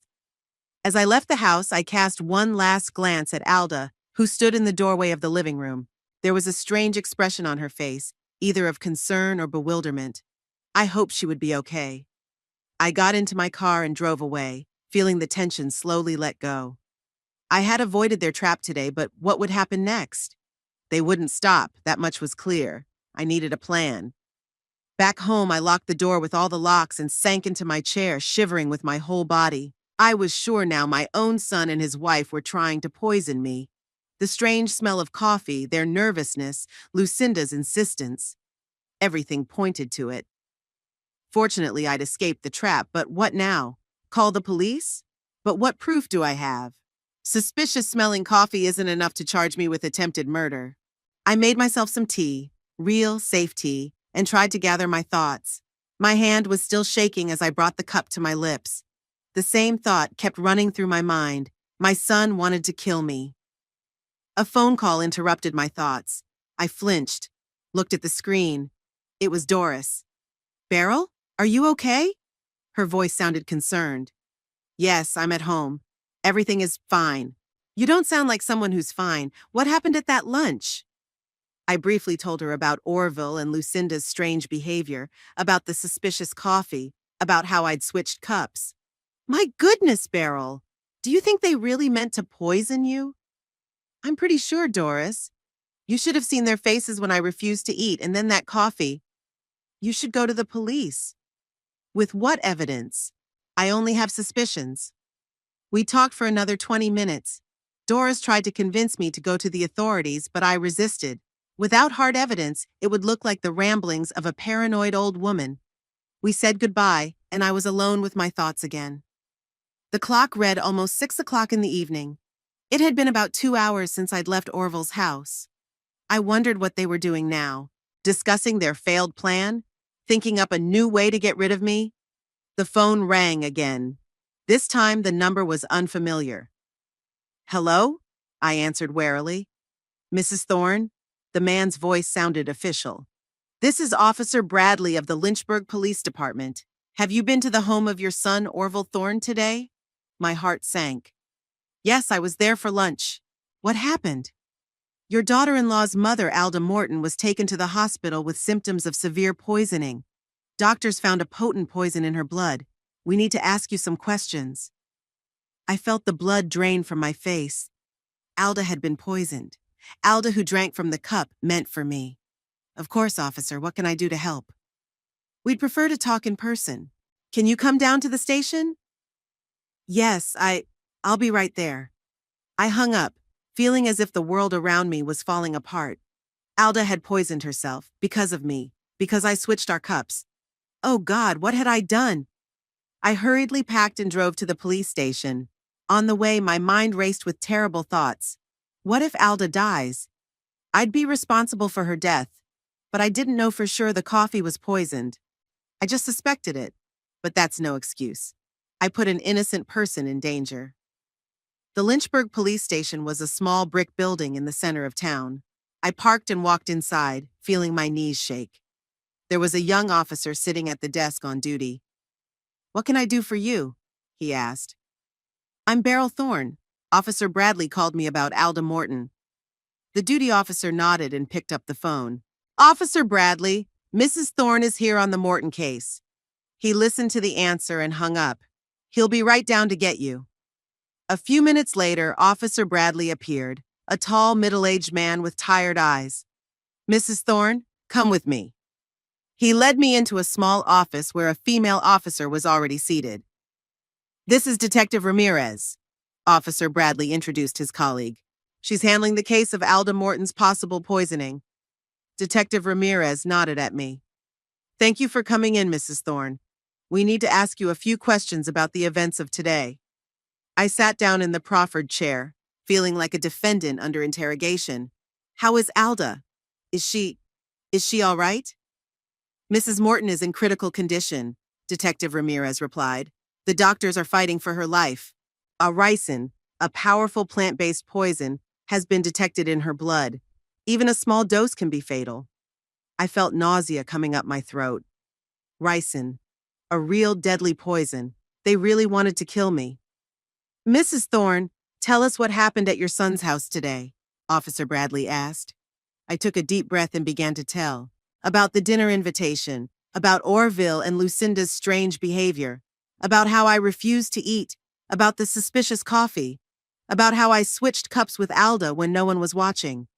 As I left the house, I cast one last glance at Alda, who stood in the doorway of the living room. There was a strange expression on her face, either of concern or bewilderment. I hoped she would be okay. I got into my car and drove away, feeling the tension slowly let go. I had avoided their trap today, but what would happen next? They wouldn't stop, that much was clear. I needed a plan. Back home, I locked the door with all the locks and sank into my chair, shivering with my whole body. I was sure now my own son and his wife were trying to poison me. The strange smell of coffee, their nervousness, Lucinda's insistence, everything pointed to it. Fortunately, I'd escaped the trap, but what now? Call the police? But what proof do I have? Suspicious smelling coffee isn't enough to charge me with attempted murder. I made myself some tea, real, safe tea, and tried to gather my thoughts. My hand was still shaking as I brought the cup to my lips. The same thought kept running through my mind. My son wanted to kill me. A phone call interrupted my thoughts. I flinched, looked at the screen. It was Doris. Beryl, are you okay? Her voice sounded concerned. Yes, I'm at home. Everything is fine. You don't sound like someone who's fine. What happened at that lunch? I briefly told her about Orville and Lucinda's strange behavior, about the suspicious coffee, about how I'd switched cups. My goodness, Beryl! Do you think they really meant to poison you? I'm pretty sure, Doris. You should have seen their faces when I refused to eat, and then that coffee. You should go to the police. With what evidence? I only have suspicions. We talked for another 20 minutes. Doris tried to convince me to go to the authorities, but I resisted. Without hard evidence, it would look like the ramblings of a paranoid old woman. We said goodbye, and I was alone with my thoughts again. The clock read almost 6 o'clock in the evening. It had been about 2 hours since I'd left Orville's house. I wondered what they were doing now, discussing their failed plan, thinking up a new way to get rid of me. The phone rang again. This time the number was unfamiliar. Hello? I answered warily. Mrs. Thorne? The man's voice sounded official. This is Officer Bradley of the Lynchburg Police Department. Have you been to the home of your son, Orville Thorne, today? My heart sank. Yes, I was there for lunch. What happened? Your daughter-in-law's mother, Alda Morton, was taken to the hospital with symptoms of severe poisoning. Doctors found a potent poison in her blood. We need to ask you some questions. I felt the blood drain from my face. Alda had been poisoned. Alda, who drank from the cup, meant for me. Of course, officer, what can I do to help? We'd prefer to talk in person. Can you come down to the station? Yes, I'll be right there. I hung up, feeling as if the world around me was falling apart. Alda had poisoned herself, because of me, because I switched our cups. Oh God, what had I done? I hurriedly packed and drove to the police station. On the way, my mind raced with terrible thoughts. What if Alda dies? I'd be responsible for her death, but I didn't know for sure the coffee was poisoned. I just suspected it, but that's no excuse. I put an innocent person in danger. The Lynchburg police station was a small brick building in the center of town. I parked and walked inside, feeling my knees shake. There was a young officer sitting at the desk on duty. What can I do for you? He asked. I'm Beryl Thorne. Officer Bradley called me about Alda Morton. The duty officer nodded and picked up the phone. Officer Bradley, Mrs. Thorne is here on the Morton case. He listened to the answer and hung up. He'll be right down to get you. A few minutes later, Officer Bradley appeared, a tall, middle-aged man with tired eyes. Mrs. Thorne, come with me. He led me into a small office where a female officer was already seated. This is Detective Ramirez. Officer Bradley introduced his colleague. She's handling the case of Alda Morton's possible poisoning. Detective Ramirez nodded at me. Thank you for coming in, Mrs. Thorne. We need to ask you a few questions about the events of today. I sat down in the proffered chair, feeling like a defendant under interrogation. How is Alda? Is she all right? Mrs. Morton is in critical condition, Detective Ramirez replied. The doctors are fighting for her life. A ricin, a powerful plant-based poison, has been detected in her blood. Even a small dose can be fatal. I felt nausea coming up my throat. Ricin. A real deadly poison. They really wanted to kill me. Mrs. Thorne, tell us what happened at your son's house today, Officer Bradley asked. I took a deep breath and began to tell. About the dinner invitation, about Orville and Lucinda's strange behavior, about how I refused to eat, about the suspicious coffee, about how I switched cups with Alda when no one was watching.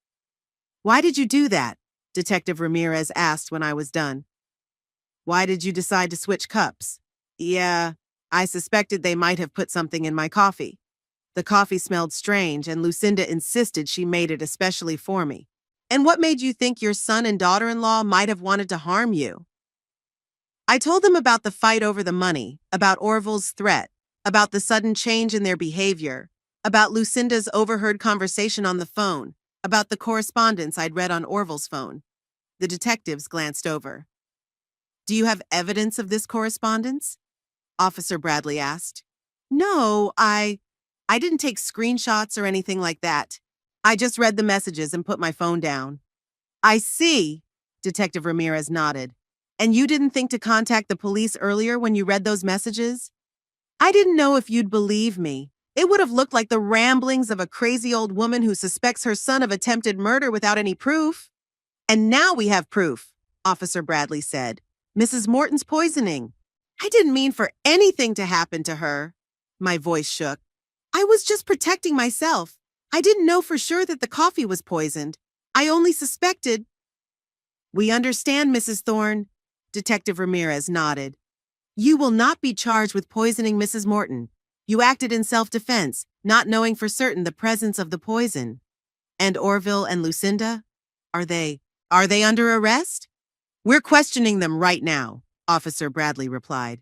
Why did you do that? Detective Ramirez asked when I was done. Why did you decide to switch cups? Yeah, I suspected they might have put something in my coffee. The coffee smelled strange, and Lucinda insisted she made it especially for me. And what made you think your son and daughter-in-law might have wanted to harm you? I told them about the fight over the money, about Orville's threat, about the sudden change in their behavior, about Lucinda's overheard conversation on the phone, about the correspondence I'd read on Orville's phone. The detectives glanced over. Do you have evidence of this correspondence? Officer Bradley asked. No, I didn't take screenshots or anything like that. I just read the messages and put my phone down. I see, Detective Ramirez nodded. And you didn't think to contact the police earlier when you read those messages? I didn't know if you'd believe me. It would have looked like the ramblings of a crazy old woman who suspects her son of attempted murder without any proof. And now we have proof, Officer Bradley said. Mrs. Morton's poisoning. I didn't mean for anything to happen to her. My voice shook. I was just protecting myself. I didn't know for sure that the coffee was poisoned. I only suspected. We understand, Mrs. Thorne. Detective Ramirez nodded. You will not be charged with poisoning Mrs. Morton. You acted in self-defense, not knowing for certain the presence of the poison. And Orville and Lucinda? Are they under arrest? We're questioning them right now, Officer Bradley replied.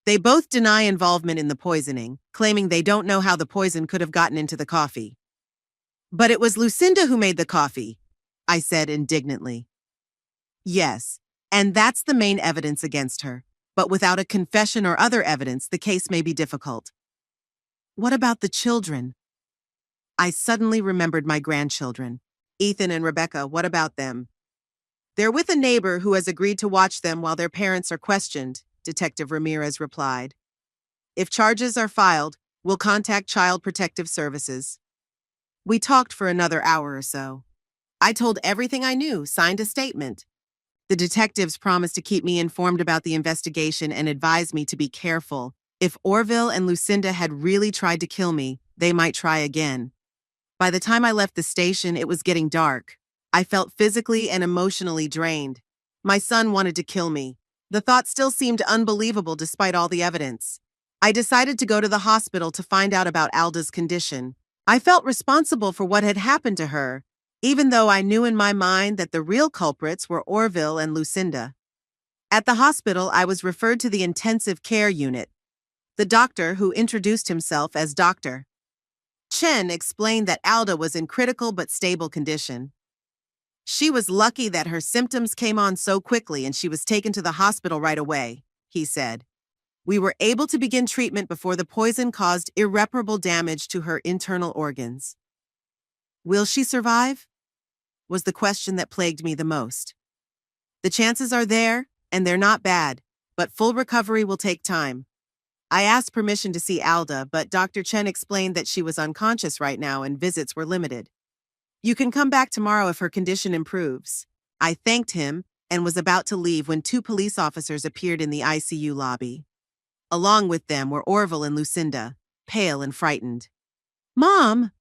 They both deny involvement in the poisoning, claiming they don't know how the poison could have gotten into the coffee. But it was Lucinda who made the coffee, I said indignantly. Yes, and that's the main evidence against her. But without a confession or other evidence, the case may be difficult. What about the children? I suddenly remembered my grandchildren. Ethan and Rebecca, what about them? They're with a neighbor who has agreed to watch them while their parents are questioned, Detective Ramirez replied. If charges are filed, we'll contact Child Protective Services. We talked for another hour or so. I told everything I knew, signed a statement. The detectives promised to keep me informed about the investigation and advised me to be careful. If Orville and Lucinda had really tried to kill me, they might try again. By the time I left the station, it was getting dark. I felt physically and emotionally drained. My son wanted to kill me. The thought still seemed unbelievable despite all the evidence. I decided to go to the hospital to find out about Alda's condition. I felt responsible for what had happened to her, even though I knew in my mind that the real culprits were Orville and Lucinda. At the hospital, I was referred to the intensive care unit. The doctor, who introduced himself as Dr. Chen, explained that Alda was in critical but stable condition. She was lucky that her symptoms came on so quickly and she was taken to the hospital right away, he said. We were able to begin treatment before the poison caused irreparable damage to her internal organs. Will she survive? Was the question that plagued me the most. The chances are there, and they're not bad, but full recovery will take time. I asked permission to see Alda, but Dr. Chen explained that she was unconscious right now and visits were limited. You can come back tomorrow if her condition improves. I thanked him and was about to leave when 2 police officers appeared in the ICU lobby. Along with them were Orville and Lucinda, pale and frightened. Mom!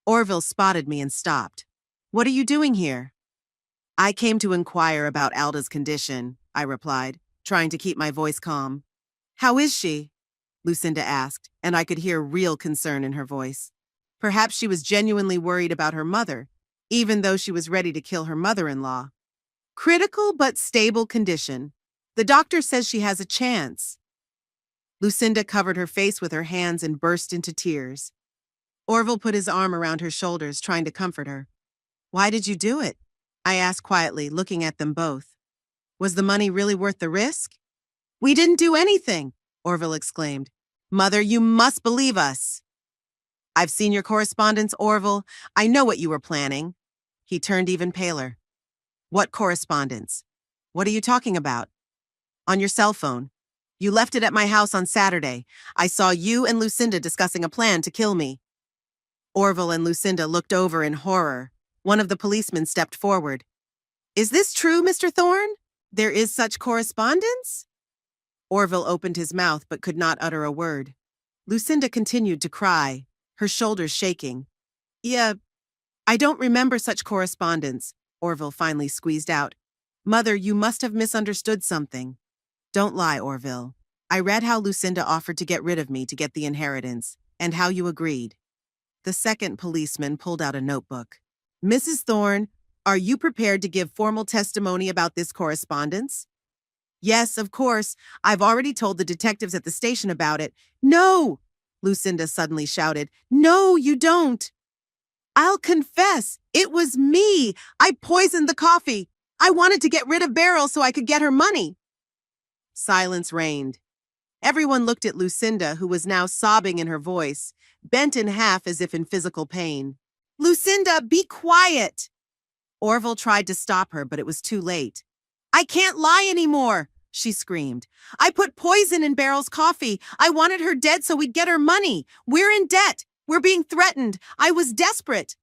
Orville spotted me and stopped. What are you doing here? I came to inquire about Alda's condition, I replied, trying to keep my voice calm. How is she? Lucinda asked, and I could hear real concern in her voice. Perhaps she was genuinely worried about her mother, even though she was ready to kill her mother-in-law. Critical but stable condition. The doctor says she has a chance. Lucinda covered her face with her hands and burst into tears. Orville put his arm around her shoulders, trying to comfort her. Why did you do it? I asked quietly, looking at them both. Was the money really worth the risk? We didn't do anything, Orville exclaimed. Mother, you must believe us. I've seen your correspondence, Orville. I know what you were planning. He turned even paler. What correspondence? What are you talking about? On your cell phone. You left it at my house on Saturday. I saw you and Lucinda discussing a plan to kill me. Orville and Lucinda looked over in horror. One of the policemen stepped forward. Is this true, Mr. Thorne? There is such correspondence? Orville opened his mouth but could not utter a word. Lucinda continued to cry, her shoulders shaking. Yeah, I don't remember such correspondence, Orville finally squeezed out. Mother, you must have misunderstood something. Don't lie, Orville. I read how Lucinda offered to get rid of me to get the inheritance, and how you agreed. The second policeman pulled out a notebook. Mrs. Thorne, are you prepared to give formal testimony about this correspondence? Yes, of course. I've already told the detectives at the station about it. No! Lucinda suddenly shouted. No, you don't! I'll confess. It was me. I poisoned the coffee. I wanted to get rid of Beryl so I could get her money. Silence reigned. Everyone looked at Lucinda, who was now sobbing in her voice, bent in half as if in physical pain. Lucinda, be quiet! Orville tried to stop her, but it was too late. I can't lie anymore, she screamed. I put poison in Beryl's coffee. I wanted her dead so we'd get her money. We're in debt. We're being threatened. I was desperate.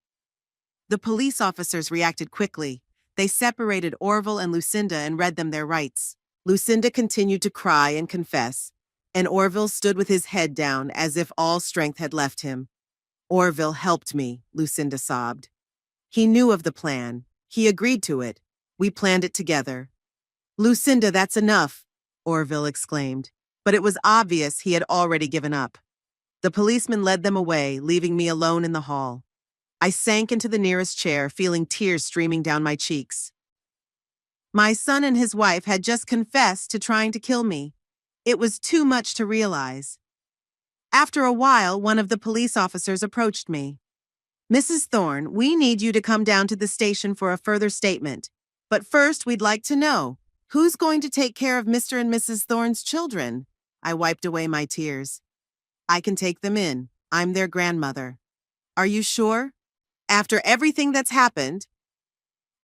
The police officers reacted quickly. They separated Orville and Lucinda and read them their rights. Lucinda continued to cry and confess, and Orville stood with his head down as if all strength had left him. Orville helped me, Lucinda sobbed. He knew of the plan. He agreed to it. We planned it together. Lucinda, that's enough, Orville exclaimed. But it was obvious he had already given up. The policeman led them away, leaving me alone in the hall. I sank into the nearest chair, feeling tears streaming down my cheeks. My son and his wife had just confessed to trying to kill me. It was too much to realize. After a while, one of the police officers approached me. Mrs. Thorne, we need you to come down to the station for a further statement. But first, we'd like to know, who's going to take care of Mr. and Mrs. Thorne's children? I wiped away my tears. I can take them in. I'm their grandmother. Are you sure? After everything that's happened?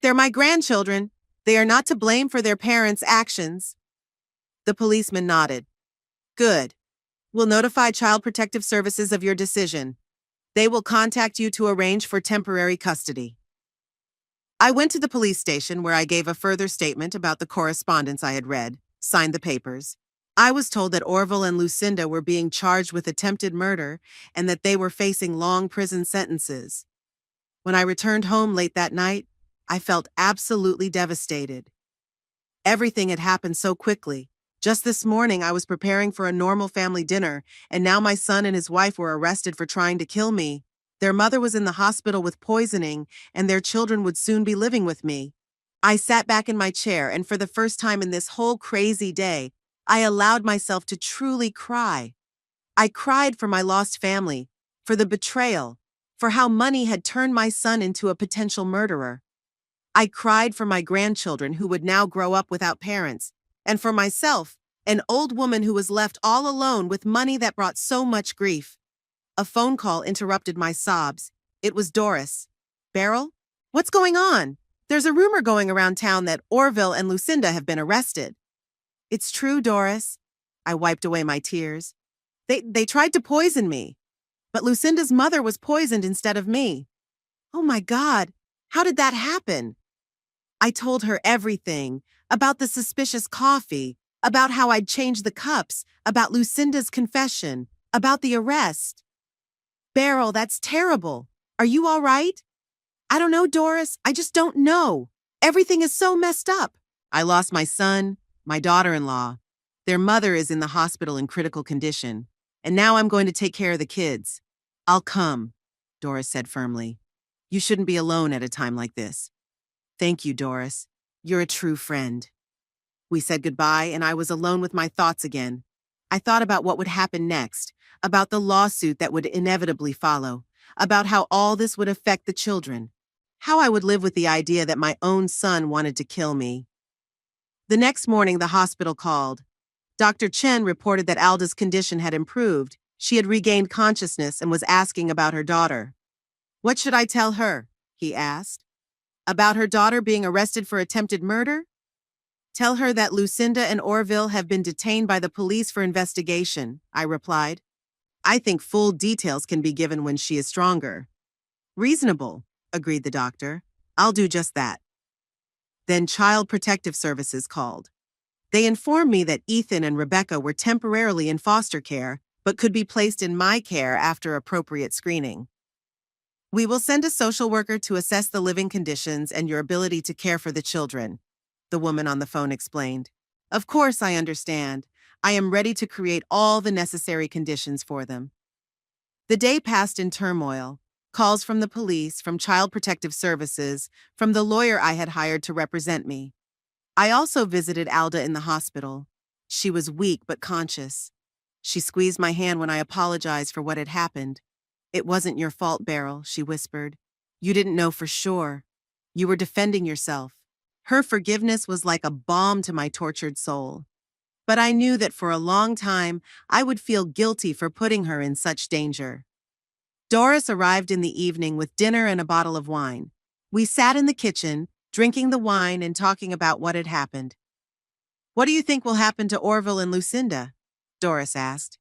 They're my grandchildren. They are not to blame for their parents' actions. The policeman nodded. Good. We'll notify Child Protective Services of your decision. They will contact you to arrange for temporary custody. I went to the police station where I gave a further statement about the correspondence I had read, signed the papers. I was told that Orville and Lucinda were being charged with attempted murder and that they were facing long prison sentences. When I returned home late that night, I felt absolutely devastated. Everything had happened so quickly. Just this morning, I was preparing for a normal family dinner, and now my son and his wife were arrested for trying to kill me. Their mother was in the hospital with poisoning, and their children would soon be living with me. I sat back in my chair, and for the first time in this whole crazy day, I allowed myself to truly cry. I cried for my lost family, for the betrayal, for how money had turned my son into a potential murderer. I cried for my grandchildren who would now grow up without parents, and for myself, an old woman who was left all alone with money that brought so much grief. A phone call interrupted my sobs. It was Doris. Beryl? What's going on? There's a rumor going around town that Orville and Lucinda have been arrested. It's true, Doris. I wiped away my tears. They tried to poison me. But Lucinda's mother was poisoned instead of me. Oh my God, how did that happen? I told her everything, about the suspicious coffee, about how I'd changed the cups, about Lucinda's confession, about the arrest. Beryl, that's terrible. Are you all right? I don't know, Doris. I just don't know. Everything is so messed up. I lost my son, my daughter-in-law. Their mother is in the hospital in critical condition, and now I'm going to take care of the kids. I'll come, Doris said firmly. You shouldn't be alone at a time like this. Thank you, Doris. You're a true friend. We said goodbye, and I was alone with my thoughts again. I thought about what would happen next, about the lawsuit that would inevitably follow, about how all this would affect the children, how I would live with the idea that my own son wanted to kill me. The next morning, the hospital called. Dr. Chen reported that Alda's condition had improved. She had regained consciousness and was asking about her daughter. What should I tell her? He asked. About her daughter being arrested for attempted murder? Tell her that Lucinda and Orville have been detained by the police for investigation, I replied. I think full details can be given when she is stronger. Reasonable, agreed the doctor. I'll do just that. Then Child Protective Services called. They informed me that Ethan and Rebecca were temporarily in foster care, but could be placed in my care after appropriate screening. We will send a social worker to assess the living conditions and your ability to care for the children, the woman on the phone explained. Of course, I understand. I am ready to create all the necessary conditions for them. The day passed in turmoil. Calls from the police, from Child Protective Services, from the lawyer I had hired to represent me. I also visited Alda in the hospital. She was weak but conscious. She squeezed my hand when I apologized for what had happened. It wasn't your fault, Beryl, she whispered. You didn't know for sure. You were defending yourself. Her forgiveness was like a balm to my tortured soul. But I knew that for a long time, I would feel guilty for putting her in such danger. Doris arrived in the evening with dinner and a bottle of wine. We sat in the kitchen, drinking the wine and talking about what had happened. What do you think will happen to Orville and Lucinda? Doris asked.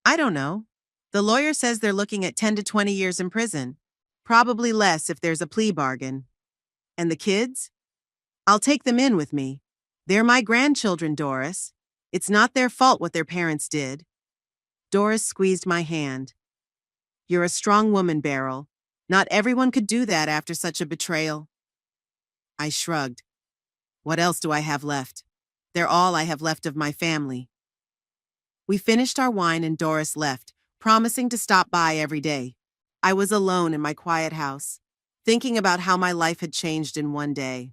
I don't know. The lawyer says they're looking at 10 to 20 years in prison. Probably less if there's a plea bargain. And the kids? I'll take them in with me. They're my grandchildren, Doris. It's not their fault what their parents did. Doris squeezed my hand. You're a strong woman, Beryl. Not everyone could do that after such a betrayal. I shrugged. What else do I have left? They're all I have left of my family. We finished our wine and Doris left, promising to stop by every day. I was alone in my quiet house, thinking about how my life had changed in one day.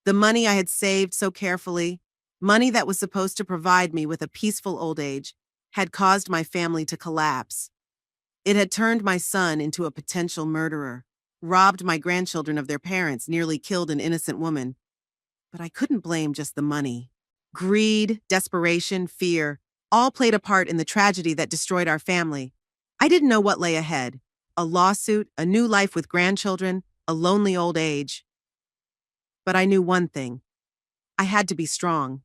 The money I had saved so carefully, money that was supposed to provide me with a peaceful old age, had caused my family to collapse. It had turned my son into a potential murderer, robbed my grandchildren of their parents, nearly killed an innocent woman. But I couldn't blame just the money. Greed, desperation, fear, all played a part in the tragedy that destroyed our family. I didn't know what lay ahead. A lawsuit, a new life with grandchildren, a lonely old age. But I knew one thing. I had to be strong.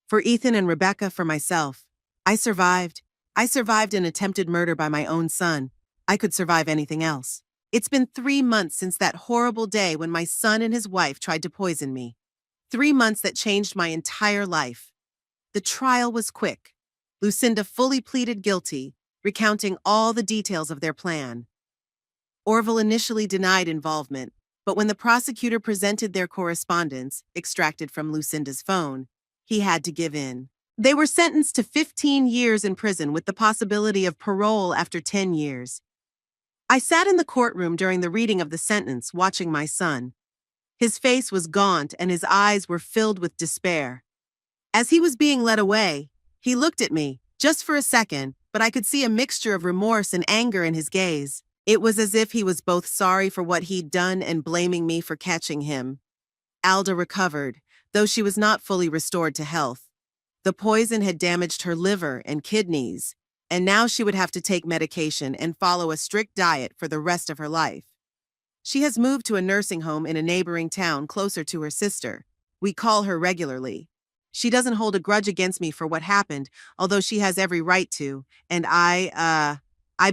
For Ethan and Rebecca, for myself. I survived. I survived an attempted murder by my own son. I could survive anything else. It's been 3 months since that horrible day when my son and his wife tried to poison me. 3 months that changed my entire life. The trial was quick. Lucinda fully pleaded guilty, recounting all the details of their plan. Orville initially denied involvement, but when the prosecutor presented their correspondence, extracted from Lucinda's phone, he had to give in. They were sentenced to 15 years in prison with the possibility of parole after 10 years. I sat in the courtroom during the reading of the sentence, watching my son. His face was gaunt and his eyes were filled with despair. As he was being led away, he looked at me, just for a second, but I could see a mixture of remorse and anger in his gaze. It was as if he was both sorry for what he'd done and blaming me for catching him. Alda recovered, though she was not fully restored to health. The poison had damaged her liver and kidneys, and now she would have to take medication and follow a strict diet for the rest of her life. She has moved to a nursing home in a neighboring town closer to her sister. We call her regularly. She doesn't hold a grudge against me for what happened, although she has every right to, and I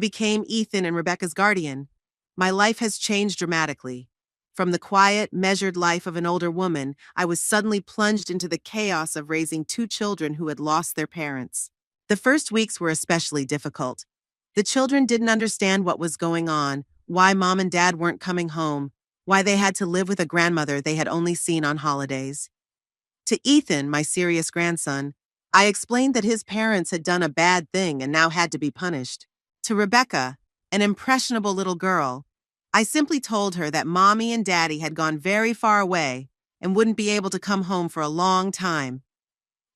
became Ethan and Rebecca's guardian. My life has changed dramatically. From the quiet, measured life of an older woman, I was suddenly plunged into the chaos of raising 2 children who had lost their parents. The first weeks were especially difficult. The children didn't understand what was going on, why Mom and Dad weren't coming home, why they had to live with a grandmother they had only seen on holidays. To Ethan, my serious grandson, I explained that his parents had done a bad thing and now had to be punished. To Rebecca, an impressionable little girl, I simply told her that Mommy and Daddy had gone very far away and wouldn't be able to come home for a long time.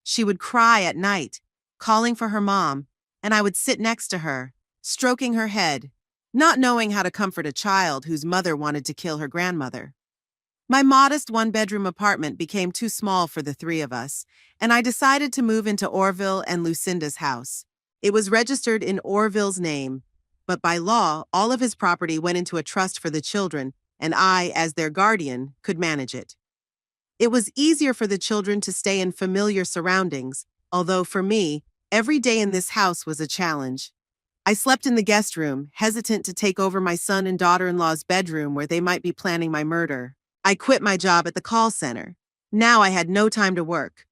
She would cry at night, calling for her mom, and I would sit next to her, stroking her head, not knowing how to comfort a child whose mother wanted to kill her grandmother. My modest 1-bedroom apartment became too small for the 3 of us, and I decided to move into Orville and Lucinda's house. It was registered in Orville's name, but by law, all of his property went into a trust for the children, and I, as their guardian, could manage it. It was easier for the children to stay in familiar surroundings, although for me, every day in this house was a challenge. I slept in the guest room, hesitant to take over my son and daughter-in-law's bedroom where they might be planning my murder. I quit my job at the call center. Now I had no time to work.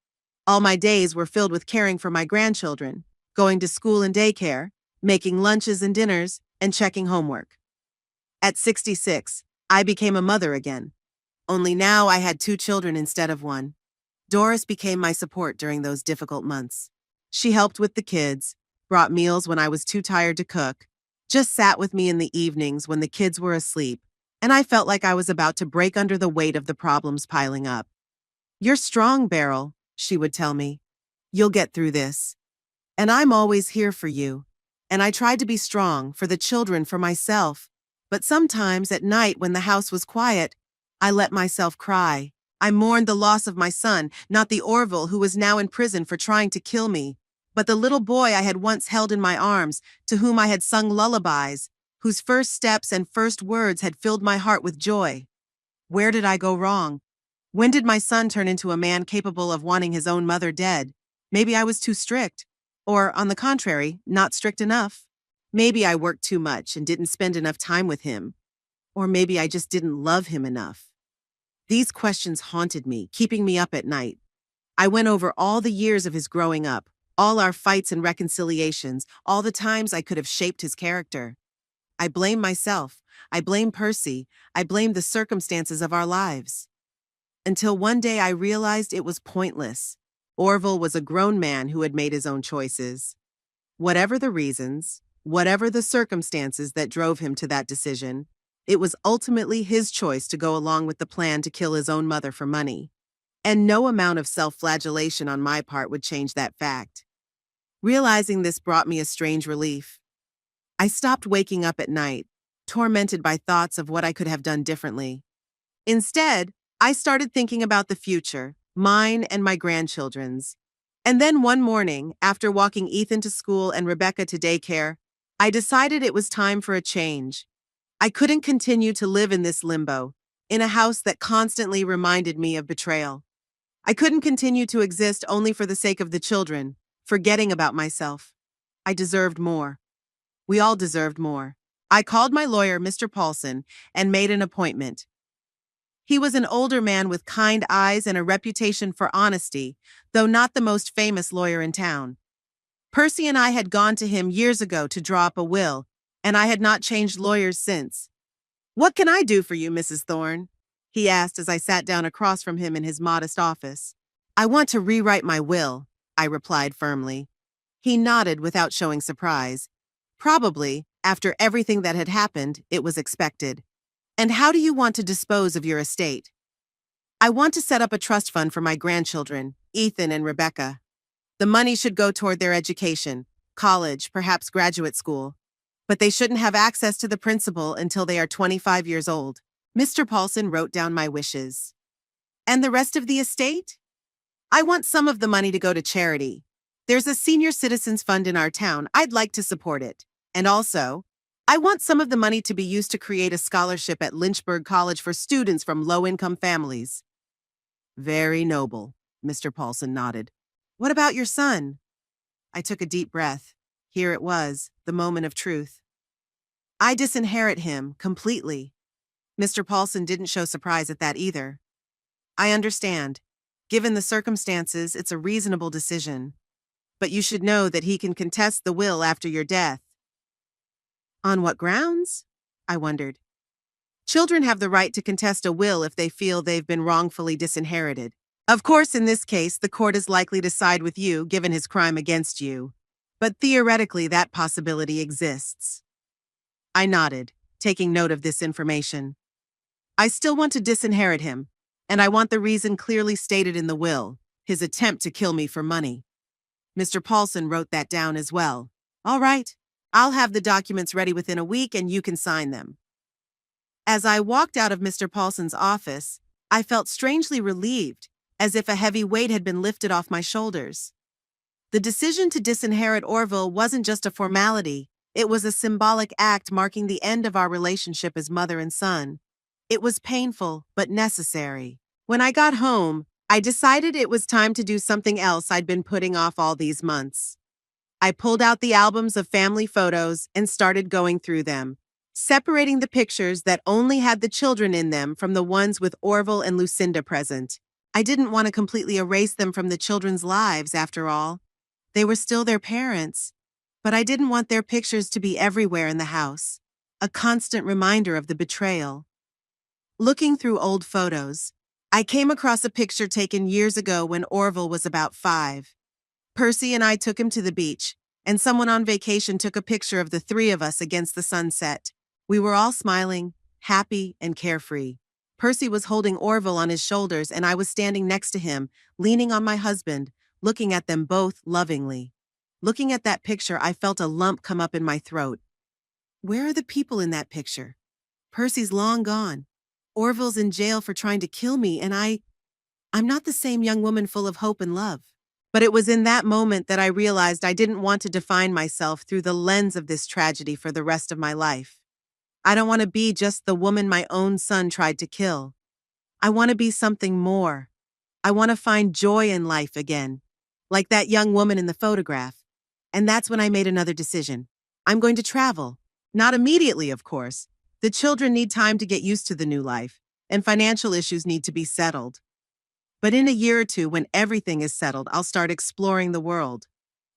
All my days were filled with caring for my grandchildren, going to school and daycare, making lunches and dinners, and checking homework. At 66, I became a mother again. Only now I had 2 children instead of one. Doris became my support during those difficult months. She helped with the kids, brought meals when I was too tired to cook, just sat with me in the evenings when the kids were asleep, and I felt like I was about to break under the weight of the problems piling up. "You're strong, Beryl," she would tell me. "You'll get through this. And I'm always here for you." And I tried to be strong for the children, for myself. But sometimes at night when the house was quiet, I let myself cry. I mourned the loss of my son, not the Orville who was now in prison for trying to kill me, but the little boy I had once held in my arms, to whom I had sung lullabies, whose first steps and first words had filled my heart with joy. Where did I go wrong? When did my son turn into a man capable of wanting his own mother dead? Maybe I was too strict. Or, on the contrary, not strict enough. Maybe I worked too much and didn't spend enough time with him. Or maybe I just didn't love him enough. These questions haunted me, keeping me up at night. I went over all the years of his growing up, all our fights and reconciliations, all the times I could have shaped his character. I blame myself. I blame Percy. I blame the circumstances of our lives. Until one day I realized it was pointless. Orville was a grown man who had made his own choices. Whatever the reasons, whatever the circumstances that drove him to that decision, it was ultimately his choice to go along with the plan to kill his own mother for money. And no amount of self-flagellation on my part would change that fact. Realizing this brought me a strange relief. I stopped waking up at night, tormented by thoughts of what I could have done differently. Instead, I started thinking about the future, mine and my grandchildren's. And then one morning, after walking Ethan to school and Rebecca to daycare, I decided it was time for a change. I couldn't continue to live in this limbo, in a house that constantly reminded me of betrayal. I couldn't continue to exist only for the sake of the children, forgetting about myself. I deserved more. We all deserved more. I called my lawyer, Mr. Paulson, and made an appointment. He was an older man with kind eyes and a reputation for honesty, though not the most famous lawyer in town. Percy and I had gone to him years ago to draw up a will, and I had not changed lawyers since. "What can I do for you, Mrs. Thorne?" he asked as I sat down across from him in his modest office. "I want to rewrite my will," I replied firmly. He nodded without showing surprise. Probably, after everything that had happened, it was expected. "And how do you want to dispose of your estate?" "I want to set up a trust fund for my grandchildren, Ethan and Rebecca. The money should go toward their education, college, perhaps graduate school. But they shouldn't have access to the principal until they are 25 years old." Mr. Paulson wrote down my wishes. "And the rest of the estate?" "I want some of the money to go to charity. There's a senior citizens fund in our town. I'd like to support it. And also, I want some of the money to be used to create a scholarship at Lynchburg College for students from low-income families." "Very noble," Mr. Paulson nodded. "What about your son?" I took a deep breath. Here it was, the moment of truth. "I disinherit him completely." Mr. Paulson didn't show surprise at that either. "I understand. Given the circumstances, it's a reasonable decision. But you should know that he can contest the will after your death." "On what grounds?" I wondered. "Children have the right to contest a will if they feel they've been wrongfully disinherited. Of course, in this case, the court is likely to side with you, given his crime against you. But theoretically, that possibility exists." I nodded, taking note of this information. "I still want to disinherit him, and I want the reason clearly stated in the will, his attempt to kill me for money." Mr. Paulson wrote that down as well. "All right. I'll have the documents ready within a week and you can sign them." As I walked out of Mr. Paulson's office, I felt strangely relieved, as if a heavy weight had been lifted off my shoulders. The decision to disinherit Orville wasn't just a formality, it was a symbolic act marking the end of our relationship as mother and son. It was painful, but necessary. When I got home, I decided it was time to do something else I'd been putting off all these months. I pulled out the albums of family photos and started going through them, separating the pictures that only had the children in them from the ones with Orville and Lucinda present. I didn't want to completely erase them from the children's lives, after all. They were still their parents. But I didn't want their pictures to be everywhere in the house, a constant reminder of the betrayal. Looking through old photos, I came across a picture taken years ago when Orville was about 5. Percy and I took him to the beach, and someone on vacation took a picture of the three of us against the sunset. We were all smiling, happy, and carefree. Percy was holding Orville on his shoulders, and I was standing next to him, leaning on my husband, looking at them both lovingly. Looking at that picture, I felt a lump come up in my throat. Where are the people in that picture? Percy's long gone. Orville's in jail for trying to kill me, and I'm not the same young woman full of hope and love. But it was in that moment that I realized I didn't want to define myself through the lens of this tragedy for the rest of my life. I don't want to be just the woman my own son tried to kill. I want to be something more. I want to find joy in life again, like that young woman in the photograph. And that's when I made another decision. I'm going to travel. Not immediately, of course. The children need time to get used to the new life, and financial issues need to be settled. But in a year or two, when everything is settled, I'll start exploring the world.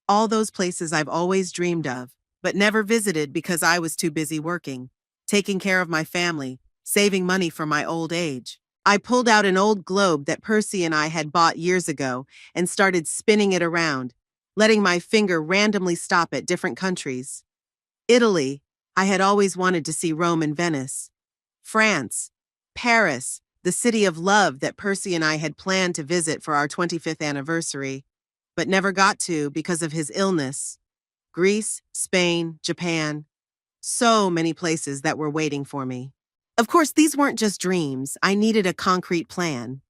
All those places I've always dreamed of, but never visited because I was too busy working, taking care of my family, saving money for my old age. I pulled out an old globe that Percy and I had bought years ago and started spinning it around, letting my finger randomly stop at different countries. Italy, I had always wanted to see Rome and Venice. France, Paris, the city of love that Percy and I had planned to visit for our 25th anniversary, but never got to because of his illness. Greece, Spain, Japan, so many places that were waiting for me. Of course, these weren't just dreams. I needed a concrete plan.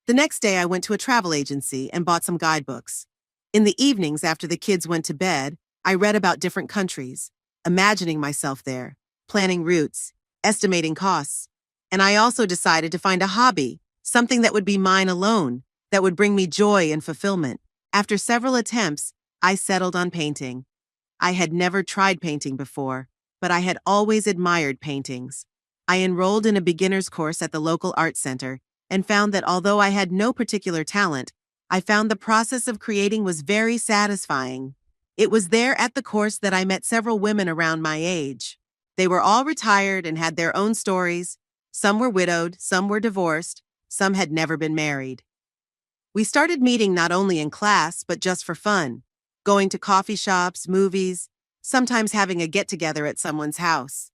The next day, I went to a travel agency and bought some guidebooks. In the evenings, after the kids went to bed, I read about different countries, imagining myself there, planning routes, estimating costs. And I also decided to find a hobby, something that would be mine alone, that would bring me joy and fulfillment. After several attempts, I settled on painting. I had never tried painting before, but I had always admired paintings. I enrolled in a beginner's course at the local art center and found that although I had no particular talent, I found the process of creating was very satisfying. It was there at the course that I met several women around my age. They were all retired and had their own stories. Some were widowed, some were divorced, some had never been married. We started meeting not only in class, but just for fun, going to coffee shops, movies, sometimes having a get-together at someone's house.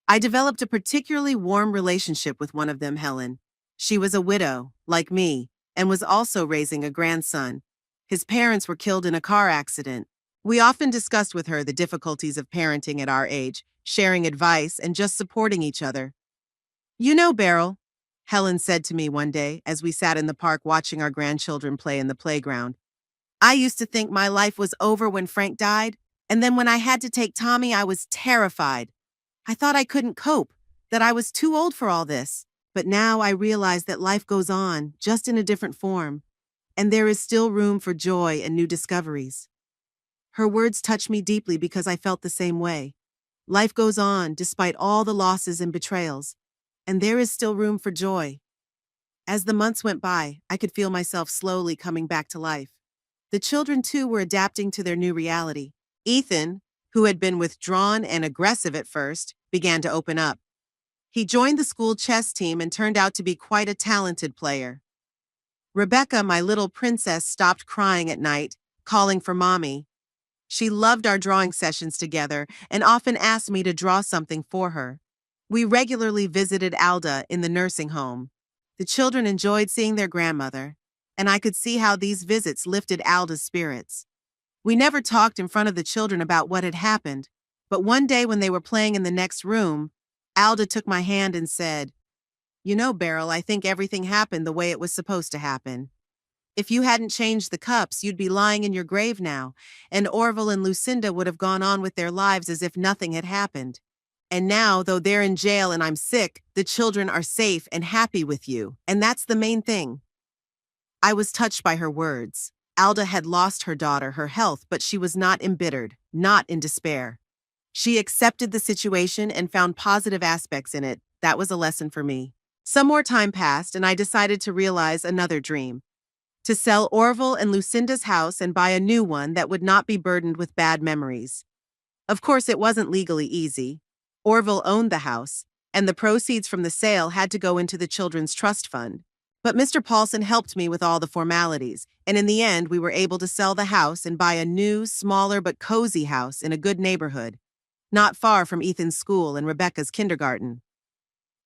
I developed a particularly warm relationship with one of them, Helen. She was a widow, like me, and was also raising a grandson. His parents were killed in a car accident. We often discussed with her the difficulties of parenting at our age, sharing advice and just supporting each other. "You know, Beryl," Helen said to me one day as we sat in the park watching our grandchildren play in the playground, "I used to think my life was over when Frank died, and then when I had to take Tommy, I was terrified. I thought I couldn't cope, that I was too old for all this. But now I realize that life goes on, just in a different form, and there is still room for joy and new discoveries." Her words touched me deeply because I felt the same way. Life goes on despite all the losses and betrayals, and there is still room for joy. As the months went by, I could feel myself slowly coming back to life. The children, too, were adapting to their new reality. Ethan, who had been withdrawn and aggressive at first, began to open up. He joined the school chess team and turned out to be quite a talented player. Rebecca, my little princess, stopped crying at night, calling for mommy. She loved our drawing sessions together and often asked me to draw something for her. We regularly visited Alda in the nursing home. The children enjoyed seeing their grandmother, and I could see how these visits lifted Alda's spirits. We never talked in front of the children about what had happened, but one day when they were playing in the next room, Alda took my hand and said, "You know, Beryl, I think everything happened the way it was supposed to happen. If you hadn't changed the cups, you'd be lying in your grave now, and Orville and Lucinda would have gone on with their lives as if nothing had happened. And now, though they're in jail and I'm sick, the children are safe and happy with you. And that's the main thing. I was touched by her words. Alda had lost her daughter, her health, but she was not embittered, not in despair. She accepted the situation and found positive aspects in it. That was a lesson for me. Some more time passed, and I decided to realize another dream. To sell Orville and Lucinda's house and buy a new one that would not be burdened with bad memories. Of course, it wasn't legally easy. Orville owned the house, and the proceeds from the sale had to go into the children's trust fund. But Mr. Paulson helped me with all the formalities, and in the end, we were able to sell the house and buy a new, smaller but cozy house in a good neighborhood, not far from Ethan's school and Rebecca's kindergarten.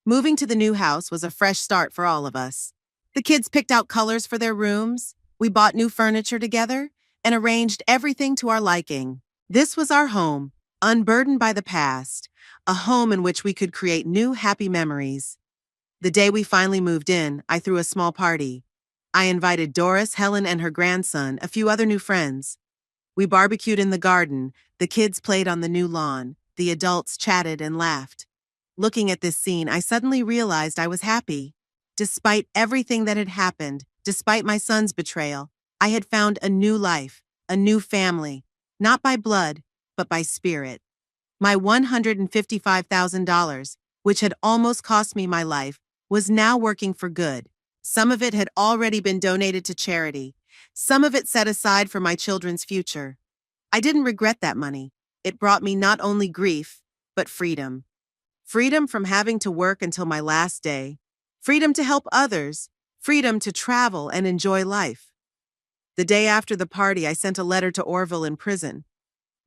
Moving to the new house was a fresh start for all of us. The kids picked out colors for their rooms, we bought new furniture together, and arranged everything to our liking. This was our home, unburdened by the past, a home in which we could create new happy memories. The day we finally moved in, I threw a small party. I invited Doris, Helen, and her grandson, a few other new friends. We barbecued in the garden, the kids played on the new lawn, the adults chatted and laughed. Looking at this scene, I suddenly realized I was happy. Despite everything that had happened, despite my son's betrayal, I had found a new life, a new family, not by blood, but by spirit. My $155,000, which had almost cost me my life, was now working for good. Some of it had already been donated to charity, some of it set aside for my children's future. I didn't regret that money. It brought me not only grief, but freedom. Freedom from having to work until my last day. Freedom to help others. Freedom to travel and enjoy life. The day after the party, I sent a letter to Orville in prison.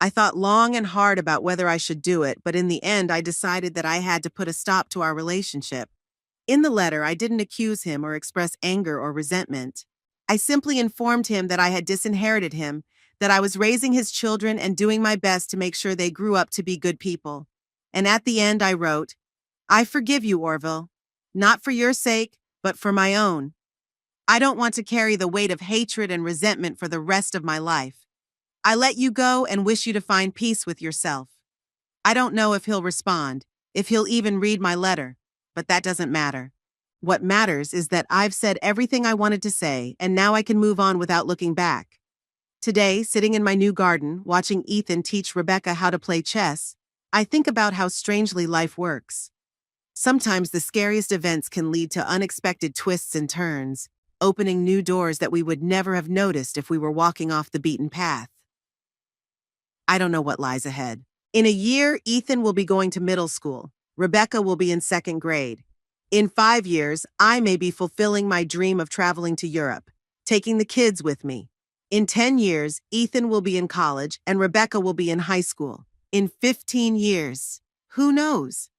I thought long and hard about whether I should do it, but in the end, I decided that I had to put a stop to our relationship. In the letter, I didn't accuse him or express anger or resentment. I simply informed him that I had disinherited him, that I was raising his children and doing my best to make sure they grew up to be good people. And at the end, I wrote, "I forgive you, Orville, not for your sake, but for my own. I don't want to carry the weight of hatred and resentment for the rest of my life. I let you go and wish you to find peace with yourself." I don't know if he'll respond, if he'll even read my letter, but that doesn't matter. What matters is that I've said everything I wanted to say, and now I can move on without looking back. Today, sitting in my new garden, watching Ethan teach Rebecca how to play chess, I think about how strangely life works. Sometimes the scariest events can lead to unexpected twists and turns, opening new doors that we would never have noticed if we were walking off the beaten path. I don't know what lies ahead. In a year, Ethan will be going to middle school. Rebecca will be in second grade. In 5 years, I may be fulfilling my dream of traveling to Europe, taking the kids with me. In 10 years, Ethan will be in college and Rebecca will be in high school. In 15 years, who knows?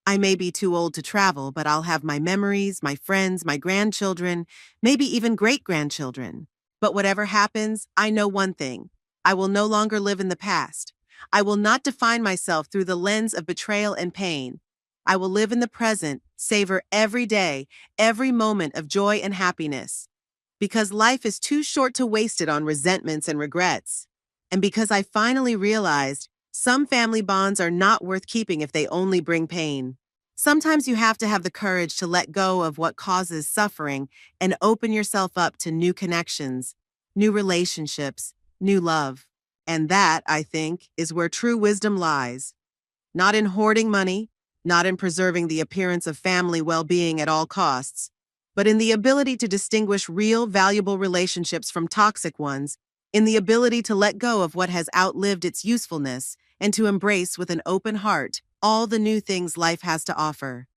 I may be too old to travel, but I'll have my memories, my friends, my grandchildren, maybe even great-grandchildren. But whatever happens, I know one thing. I will no longer live in the past. I will not define myself through the lens of betrayal and pain. I will live in the present, savor every day, every moment of joy and happiness. Because life is too short to waste it on resentments and regrets. And because I finally realized some family bonds are not worth keeping if they only bring pain. Sometimes you have to have the courage to let go of what causes suffering and open yourself up to new connections, new relationships, new love. And that, I think, is where true wisdom lies. Not in hoarding money, not in preserving the appearance of family well-being at all costs, but in the ability to distinguish real, valuable relationships from toxic ones, in the ability to let go of what has outlived its usefulness, and to embrace with an open heart all the new things life has to offer.